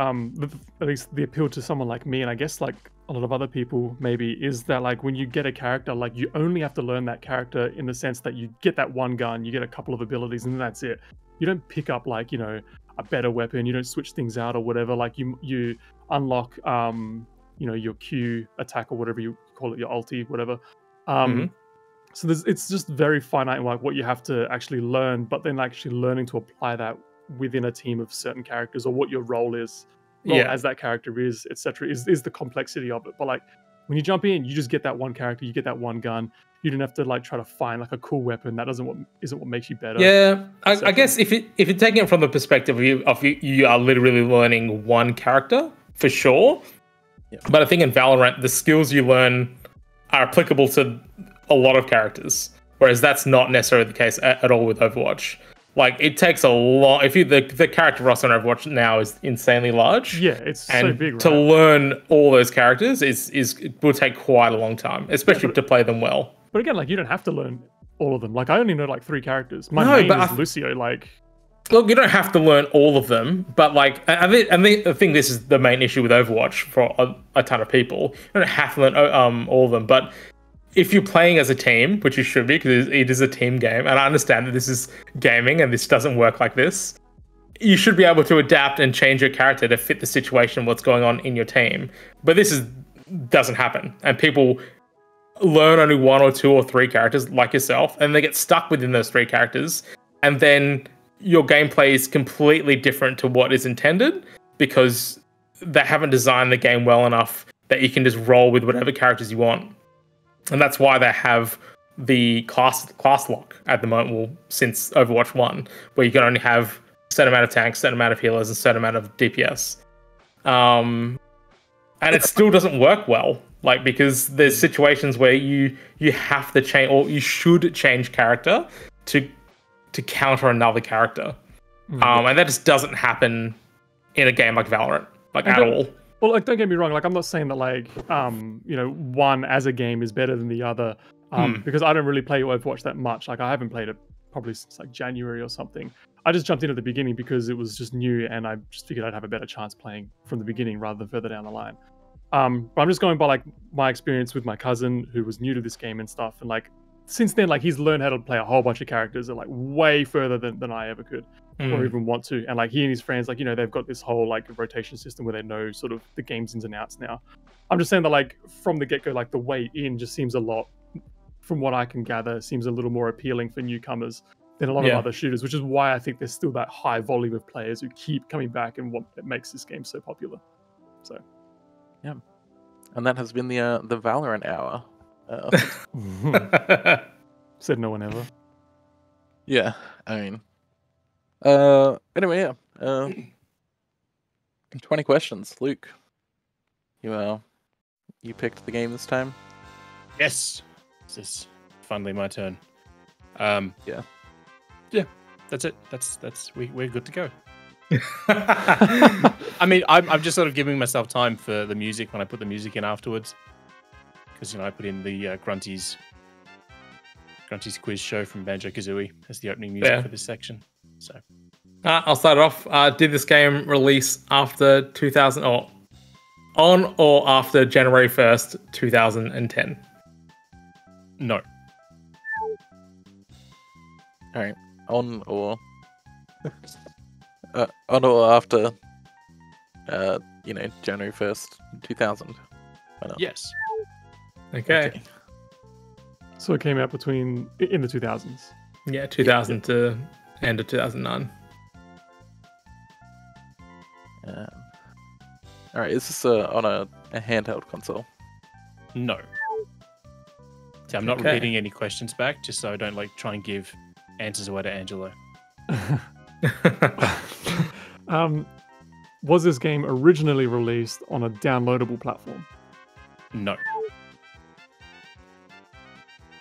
at least the appeal to someone like me, and I guess like a lot of other people maybe, is that like when you get a character, like you only have to learn that character in the sense that you get that one gun, you get a couple of abilities, and that's it. You don't pick up like, you know, a better weapon, you don't switch things out or whatever. Like you unlock you know, your Q attack or whatever you call it, your ulti, whatever. So it's just very finite in like what you have to actually learn, but then actually learning to apply that within a team of certain characters, or what your role is, as that character is, etc., is the complexity of it. But like when you jump in, you just get that one character, you get that one gun. You don't have to like try to find like a cool weapon. That isn't what makes you better. Yeah, I guess if you're taking it from the perspective of you are literally learning one character for sure. Yeah. But I think in Valorant, the skills you learn are applicable to a lot of characters, whereas that's not necessarily the case at all with Overwatch. Like it takes a lot. If the character roster on Overwatch now is insanely large. Yeah, it's so big. Right? To learn all those characters it will take quite a long time, especially to play them well. But again, like you don't have to learn all of them. Like I only know like 3 characters. My main is Lucio. Like, look, you don't have to learn all of them, but like I think this is the main issue with Overwatch for a ton of people. You don't have to learn all of them, but if you're playing as a team, which you should be, because it is a team game, and I understand that this is gaming and this doesn't work like this, you should be able to adapt and change your character to fit the situation, what's going on in your team. But this doesn't happen, and people learn only 1 or 2 or 3 characters like yourself, and they get stuck within those 3 characters, and then your gameplay is completely different to what is intended because they haven't designed the game well enough that you can just roll with whatever characters you want. And that's why they have the class lock at the moment, well, since Overwatch 1, where you can only have a certain amount of tanks, a certain amount of healers, and a certain amount of DPS. And it still doesn't work well, like, because there's situations where you have to change, or you should change character to counter another character. And that just doesn't happen in a game like Valorant, like at all. Well, like, don't get me wrong. Like, I'm not saying that, like, you know, one as a game is better than the other, because I don't really play Overwatch that much. Like, I haven't played it probably since like January or something. I just jumped in at the beginning because it was just new, and I just figured I'd have a better chance playing from the beginning rather than further down the line. But I'm just going by like my experience with my cousin who was new to this game and stuff, and like since then, like he's learned how to play a whole bunch of characters that like way further than I ever could. Or even want to. And like he and his friends, like, you know, they've got this whole like rotation system where they know sort of the game's ins and outs now. I'm just saying that like from the get-go, like the way in just seems a lot, from what I can gather, seems a little more appealing for newcomers than a lot of other shooters, which is why I think there's still that high volume of players who keep coming back and what makes this game so popular. So yeah. And that has been the Valorant hour. Said no one ever. Yeah, I mean, anyway, yeah. 20 questions. Luke, you picked the game this time? Yes. This is finally my turn. Yeah. Yeah, that's it. We're good to go. I mean, I'm just sort of giving myself time for the music when I put the music in afterwards, because I put in the Grunty's quiz show from Banjo-Kazooie as the opening music for this section. So I'll start off. Did this game release after 2000 or on or after January 1st, 2010? No. All right, on or after, January 1st, 2000. Why not? Yes. Okay. So it came out in the 2000s. Yeah, 2000 to end of 2009. All right, is this on a handheld console? No. See, I'm not repeating any questions back, just so I don't try and give answers away to Angelo. Was this game originally released on a downloadable platform? No.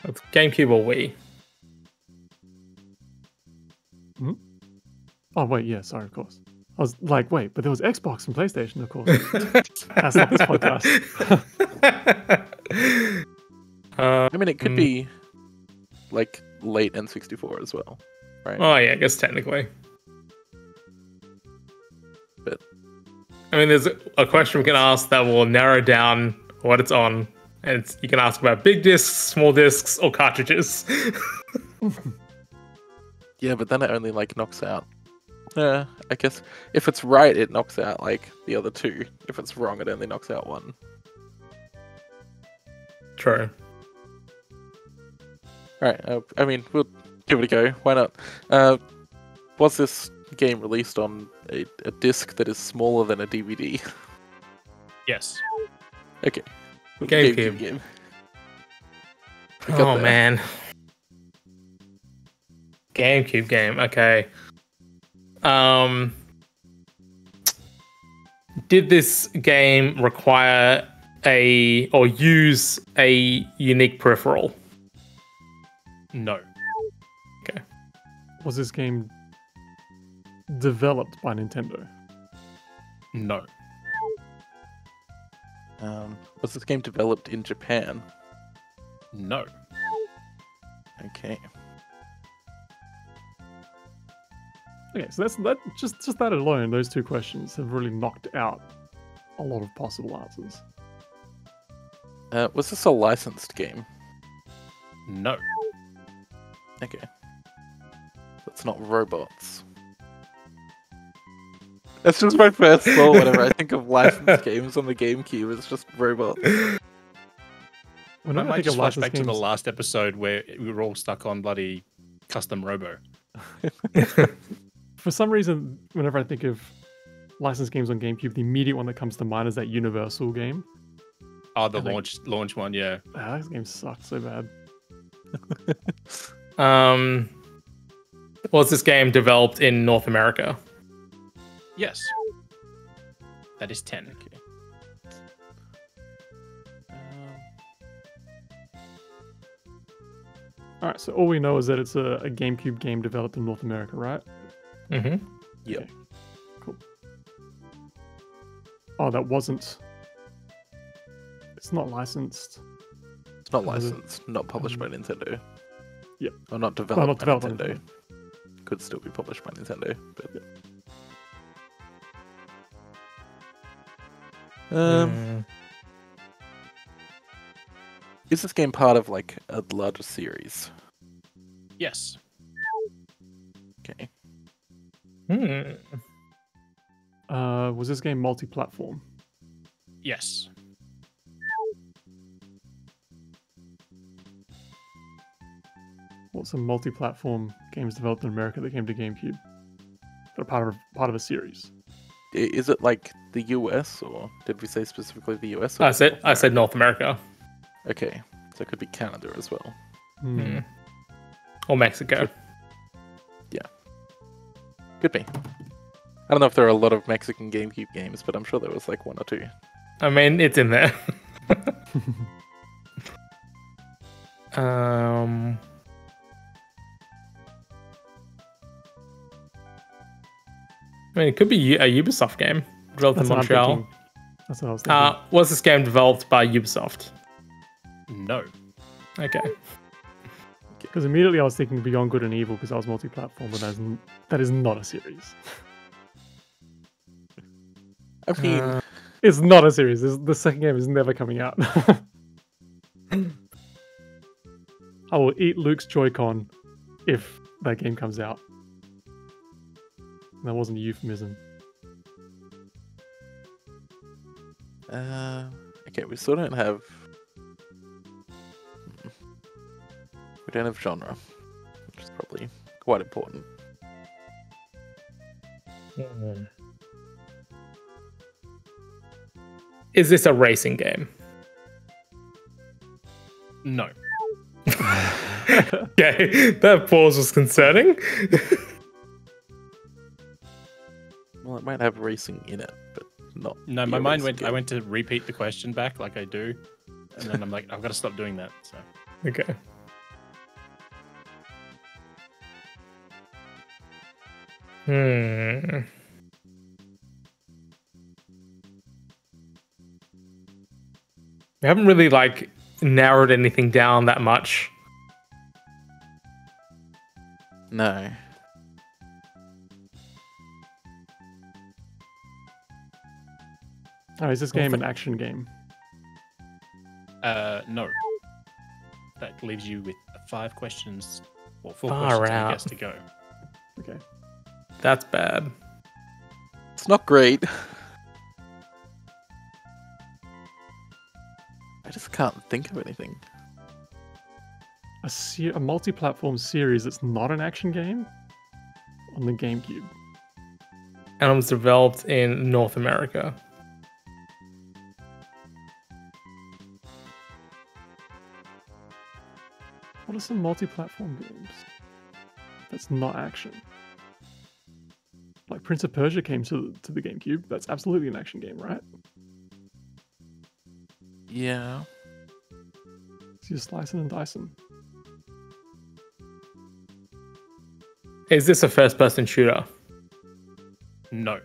It's GameCube or Wii? Oh, wait, yeah, sorry, of course. I was like, wait, but there was Xbox and PlayStation, of course. That's not this podcast. I mean, it could be like late N64 as well, right? Oh, yeah, I guess technically. But I mean, there's a question we can ask that will narrow down what it's on. And you can ask about big discs, small discs, or cartridges. yeah, but then it only knocks out. I guess if it's right, it knocks out the other two. If it's wrong, it only knocks out one. True. All right. I mean, we'll give it a go. Why not? Was this game released on a disc that is smaller than a DVD? Yes. Okay. GameCube game. Oh man. GameCube game. Okay. Did this game require or use a unique peripheral? No. Okay. Was this game developed by Nintendo? No. Was this game developed in Japan? No. Okay. Okay, so just that alone, those two questions have really knocked out a lot of possible answers. Was this a licensed game? No. Okay. That's not robots. That's just my first thought whenever I think of licensed games on the GameCube. It's just robots. I Whenever I might think just of flash licensed back to the games, last episode where we were all stuck on bloody custom robo. for some reason, whenever I think of licensed games on GameCube, the immediate one that comes to mind is that Universal game. Oh, the launch one, yeah. That game sucked so bad. Was this game developed in North America? Yes. That is 10. Okay. All right, so all we know is that it's a GameCube game developed in North America, right? Mm-hmm. Yep. Okay, cool. Oh, that wasn't. It's not licensed. It's not licensed, not published by Nintendo. Yep. Or not developed, not developed by by Nintendo. Nintendo. Could still be published by Nintendo, but is this game part of a larger series? Yes. Okay. Was this game multi-platform? Yes. What's some multi-platform games developed in America that came to GameCube? That are part of a series. Is it the US, or did we say specifically the US? I said North America. Okay, so it could be Canada as well. Hmm. Or Mexico. Could be. I don't know if there are a lot of Mexican GameCube games, but I'm sure there was one or two. I mean, it's in there. I mean, it could be a Ubisoft game developed in That's what I'm Montreal. thinking. That's what I was thinking. Was this game developed by Ubisoft? No. Okay. Because immediately I was thinking Beyond Good and Evil because I was multi-platform, but that is not a series. I mean, It's not a series. The second game is never coming out. I will eat Luke's Joy-Con if that game comes out. That wasn't a euphemism. okay, we still don't have. We don't have genre, which is probably quite important. Is this a racing game? No. Okay, that pause was concerning. Well, it might have racing in it, but not. No, be my a mind racing went. I game. went to repeat the question back like I do, and then I'm like, I've got to stop doing that. So Okay. We haven't really narrowed anything down that much. No. Oh, is this game an action game? no. That leaves you with 5 questions, or 4 Far questions, out. I guess, to go. Okay. That's bad. It's not great. I just can't think of anything. A multi-platform series that's not an action game on the GameCube. And it was developed in North America. What are some multi-platform games that's not action? Like Prince of Persia came to the GameCube. That's absolutely an action game, right? Yeah. So you're slicing and dicing. Is this a first-person shooter? No.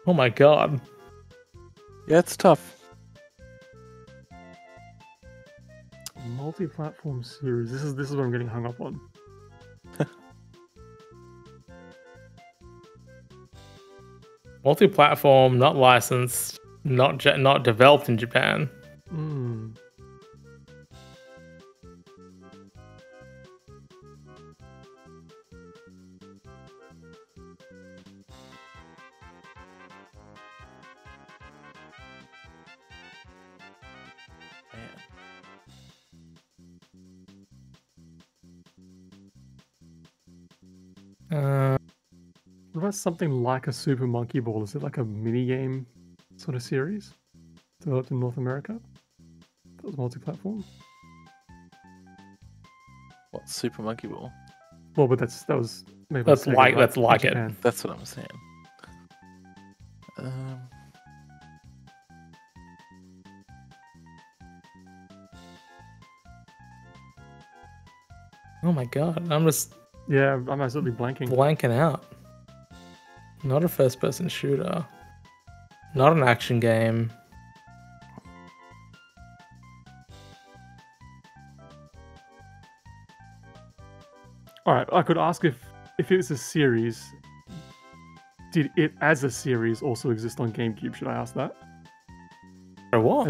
Oh my god. Yeah, it's tough. Multi-platform series. This is what I'm getting hung up on. Multi-platform, not licensed, not developed in Japan. Hmm. What about something like a Super Monkey Ball? Is it like a mini game sort of series developed in North America? That was multi-platform. What, Super Monkey Ball? Well, but that was maybe That's Sega, like- right? that's In like it. Japan. That's what I'm saying. Oh my god, I'm just Yeah, I'm absolutely blanking. blanking out. Not a first-person shooter. Not an action game. All right, I could ask if it was a series. Did it as a series also exist on GameCube? Should I ask that? Or what?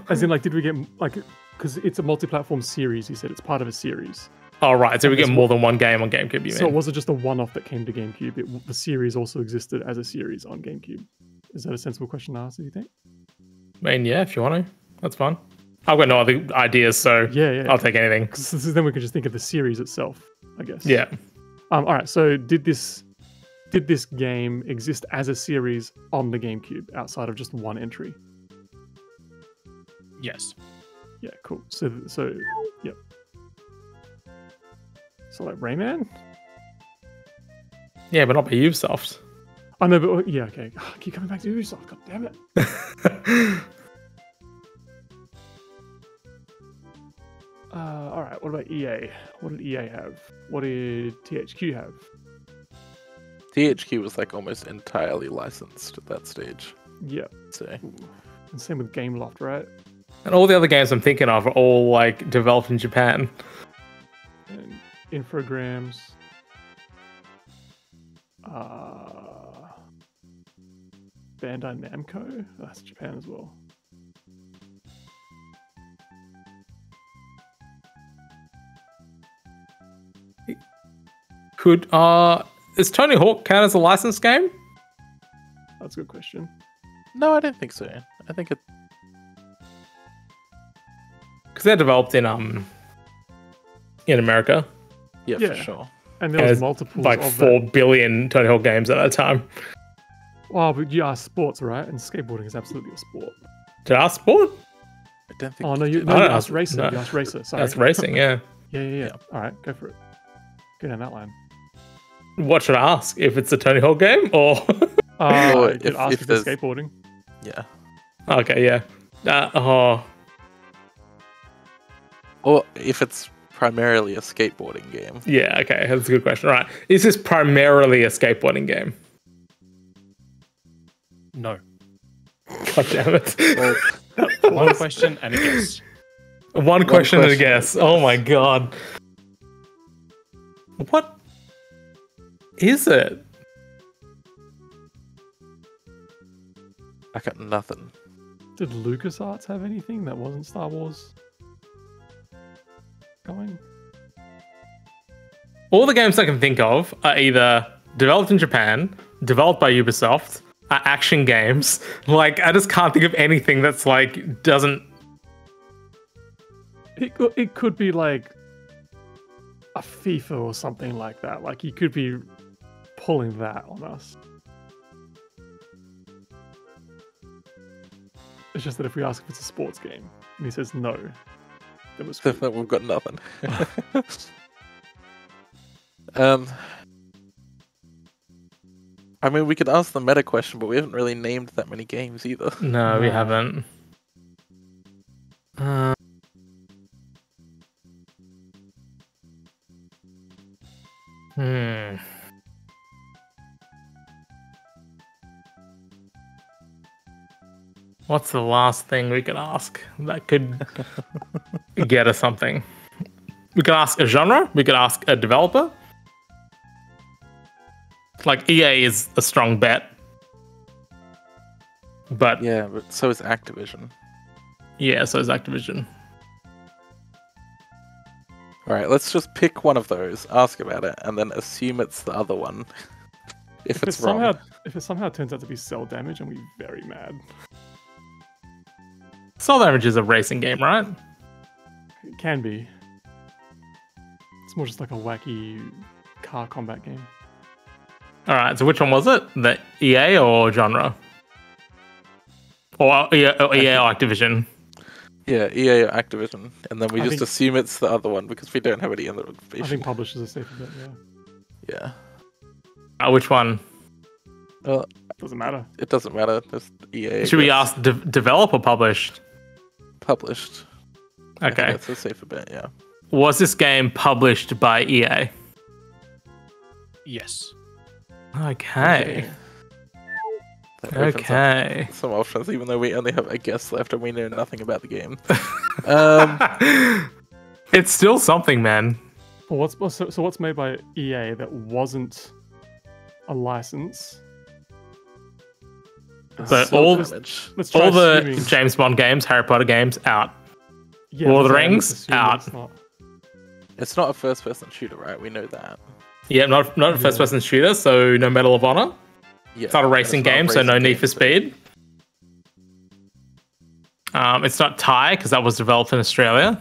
As in, like, did we get like because it's a multi-platform series? You said it's part of a series. Oh right, so we get It's more than one game on GameCube. You So mean? was it just a one-off that came to GameCube? The series also existed as a series on GameCube. Is that a sensible question to ask? Do you think? I mean, yeah, if you want to, that's fine. I've got no other ideas, so Yeah. I'll take anything. Because then we could just think of the series itself, I guess. Yeah. All right. So did this game exist as a series on the GameCube outside of just one entry? Yes. Yeah. Cool. So yep. So like Rayman? Yeah, but not by Ubisoft. Oh no, but yeah. Okay. I keep coming back to Ubisoft. God damn it. All right. What about EA? What did EA have? What did THQ have? THQ was like almost entirely licensed at that stage. Yeah. So And same with Gameloft, right? And all the other games I'm thinking of are all like developed in Japan. And Infogrames. Bandai Namco. That's Japan as well. Is Tony Hawk count as a licensed game? That's a good question. no, I don't think so. I think it. Because they're developed in America. Yeah, Yeah. for sure. And there And was there's multiples like of 4 that. billion Tony Hawk games at that time. Well, but you are sports, right? And skateboarding is absolutely a sport. Did I ask sport? I don't think. Oh no, you I don't asked know. racer. No. You asked racer. Sorry. That's racing, yeah. Yeah. All right, go for it. Go down that line. What should I ask? If it's a Tony Hawk game or? Or You could ask if it's skateboarding. Yeah. Okay, yeah. Or if it's primarily a skateboarding game. Yeah, okay. That's a good question. All right. Is this primarily a skateboarding game? No. God damn it. Well, One question and a guess. One question and a question guess. and a Oh my god. What is it? I got nothing. Did LucasArts have anything that wasn't Star Wars going? All the games I can think of are either developed in Japan, developed by Ubisoft, are action games. Like, I just can't think of anything that's like doesn't. It could be like a FIFA or something like that. Like you could be pulling that on us. It's just that if we ask if it's a sports game and he says no, then we're screwed. We've got nothing. I mean, we could ask the meta question, but we haven't really named that many games either. No, we No. haven't. Hmm. What's the last thing we could ask that could get us something? We could ask a genre. We could ask a developer. Like EA is a strong bet, but Yeah, but so is Activision. yeah, so is Activision. All right, let's just pick one of those, ask about it, and then assume it's the other one. if it's wrong. If it somehow turns out to be Cell Damage, I'm gonna be very mad. Soul Damage is a racing game, right? It can be. It's more just like a wacky car combat game. All right, so which one was it? The EA or genre? Or EA or Activision? Yeah, EA or Activision, and then we I just think- assume it's the other one because we don't have any other I information. think publishers are safer bet, yeah. Yeah. Which one? Well, Doesn't matter. it doesn't matter. Just EA. I Should we guess. ask develop or published? Published? I think Okay. that's a safer bet. Yeah. Was this game published by EA? Yes. Okay. That opens up Okay. some options, even though we only have a guess left and we know nothing about the game. It's still something, man. Well, what's made by EA that wasn't a license? So Soul all- Damage. Let's try All the assuming- James Bond games, Harry Potter games, out. Yeah, Lord of the that's right, Rings, let's assume that out. it's not. It's not a first-person shooter, right? We know that. Yeah, not a first person shooter, so no Medal of Honor. Yeah. It's not a racing it's not a game, so no racing Need game, for Speed. It's not Thai, because that was developed in Australia.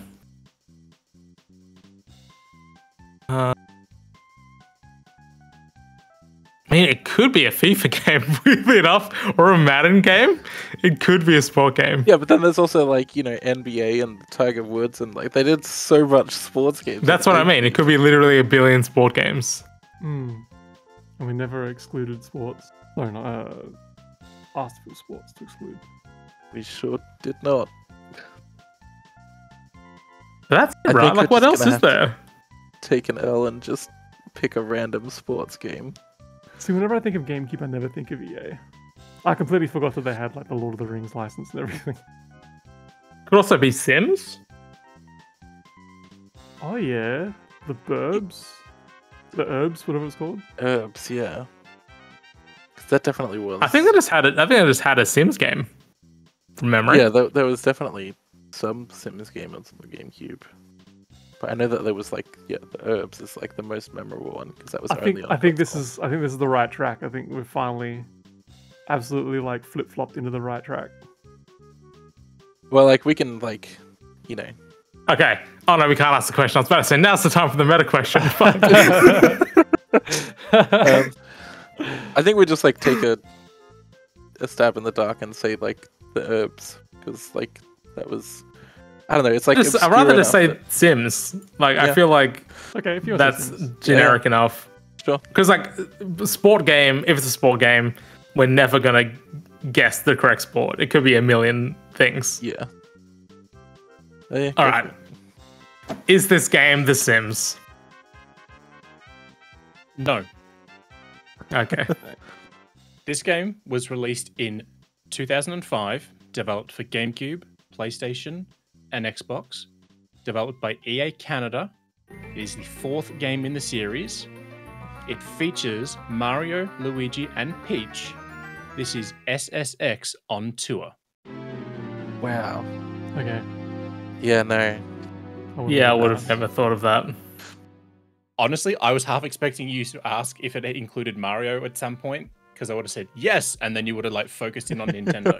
I mean, it could be a FIFA game, weirdly enough, or a Madden game. It could be a sport game. Yeah, but then there's also like, you know, NBA and Tiger Woods, and like they did so much sports games. That's what I mean. It could be literally a billion sport games. And we never excluded sports. Sorry, not asked for sports to exclude. We sure did not. That's I right. think Like, we're what just else gonna is have to- there? Take an L and just pick a random sports game. See, whenever I think of GameCube, I never think of EA. I completely forgot that they had like the Lord of the Rings license and everything. Could also be Sims. Oh yeah, the Burbs, the Herbs, whatever it's called. Herbs, yeah. 'Cause that definitely was. I think they just had it. I think they just had a Sims game from memory. Yeah, there was definitely some Sims game on the GameCube. But I know that there was like, yeah, the Herbs is like the most memorable one because that was only on I think this console. is the right track. I think we've finally absolutely like flip flopped into the right track. Well, like we can like, you know. Okay. Oh no, we can't ask the question. I was about to say now's the time for the meta question. I think we just like take a stab in the dark and say like the Herbs because like that was, I don't know. It's like I'd rather just say enough Sims. Like I Yeah. feel like Okay, if you're that's Sims. generic enough. Sure. Because like sport game, if it's a sport game, we're never gonna guess the correct sport. It could be a million things. Yeah. Yeah, All right. Is this game The Sims? No. Okay. This game was released in 2005, developed for GameCube, PlayStation, and Xbox. Developed by EA Canada. It is the fourth game in the series. It features Mario, Luigi, and Peach. This is SSX on tour. Wow. Okay. Yeah, no. Yeah, I would have never thought of that. Honestly, I was half expecting you to ask if it included Mario at some point, because I would have said yes, and then you would have like focused in on Nintendo.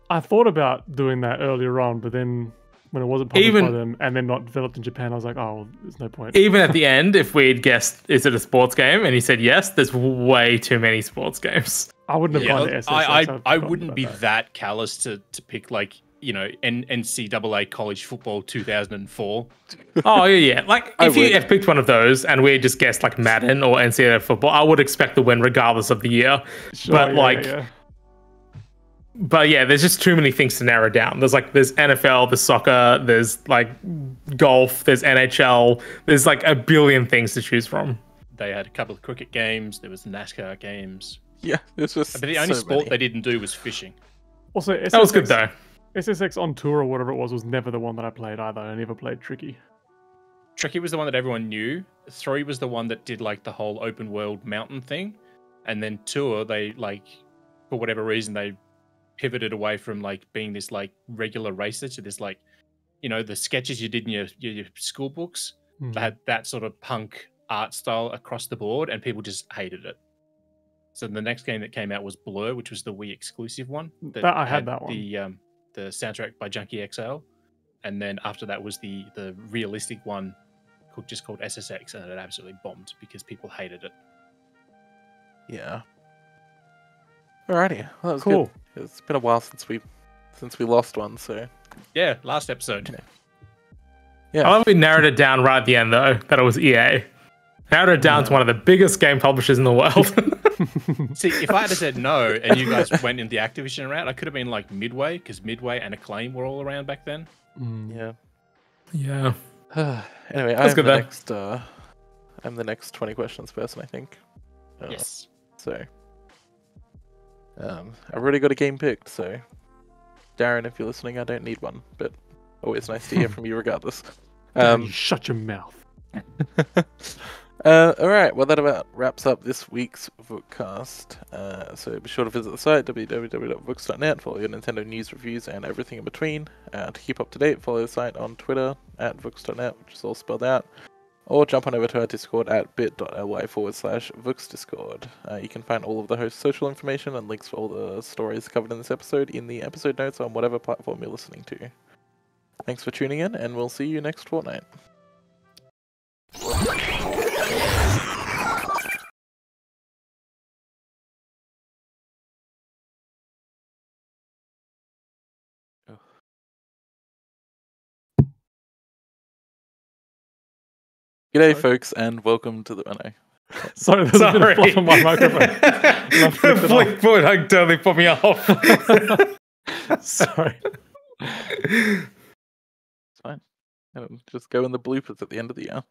I thought about doing that earlier on, but then when it wasn't published by Even- them and then not developed in Japan, I was like, oh, well, there's no point. Even at the end, if we'd guessed, is it a sports game? And he said yes, there's way too many sports games. I wouldn't have Yeah, gone to SSX. I I've wouldn't forgotten be about that callous to pick like, you know, NCAA college football 2004. Oh yeah. Like I if you would. had picked one of those and we had just guessed like Madden or NCAA football, I would expect the win regardless of the year. Sure, but yeah, like, yeah. but yeah, there's just too many things to narrow down. There's NFL, there's soccer, there's like golf, there's NHL, there's like a billion things to choose from. They had a couple of cricket games. There was NASCAR games. Yeah, it's just. But the only so sport many. they didn't do was fishing. Also, SSX, That was good though. SSX on tour or whatever it was never the one that I played either. I never played Tricky. Tricky was the one that everyone knew. 3 was the one that did like the whole open world mountain thing. And then Tour, they like, for whatever reason, they pivoted away from like being this like regular racer to this like, you know, the sketches you did in your school books. Hmm. They had that sort of punk art style across the board and people just hated it. So the next game that came out was Blur, which was the Wii exclusive one. I had that one. The soundtrack by Junkie XL. And then after that was the realistic one just called SSX, and it absolutely bombed because people hated it. Yeah. Alrighty. Well, that was Cool. good. It's been a while since we lost one, so Yeah, last episode. yeah. I love we narrowed it down right at the end though, that it was EA. Narrowed it down to one of the biggest game publishers in the world. See, if I had said no and you guys went in the Activision route, I could have been like Midway, because Midway and Acclaim were all around back then. Yeah. Yeah. Anyway, That's good I'm the next 20 questions person, I think. Yes. So, I've already got a game picked. So, Darren, if you're listening, I don't need one, but always nice to hear from you, regardless. You shut your mouth. Alright, well that about wraps up this week's Vookcast. So be sure to visit the site, www.vooks.net, for all your Nintendo news, reviews, and everything in between. To keep up to date, follow the site on Twitter, @vooks.net, which is all spelled out, or jump on over to our Discord at bit.ly/vooksdiscord. You can find all of the host's social information and links for all the stories covered in this episode in the episode notes on whatever platform you're listening to. Thanks for tuning in, and we'll see you next fortnight. G'day, folks, and welcome to the. Oh, no. Sorry, there's a bit of fluff on my microphone. The flick point totally put me off. Sorry. It's fine. It'll just go in the bloopers at the end of the year.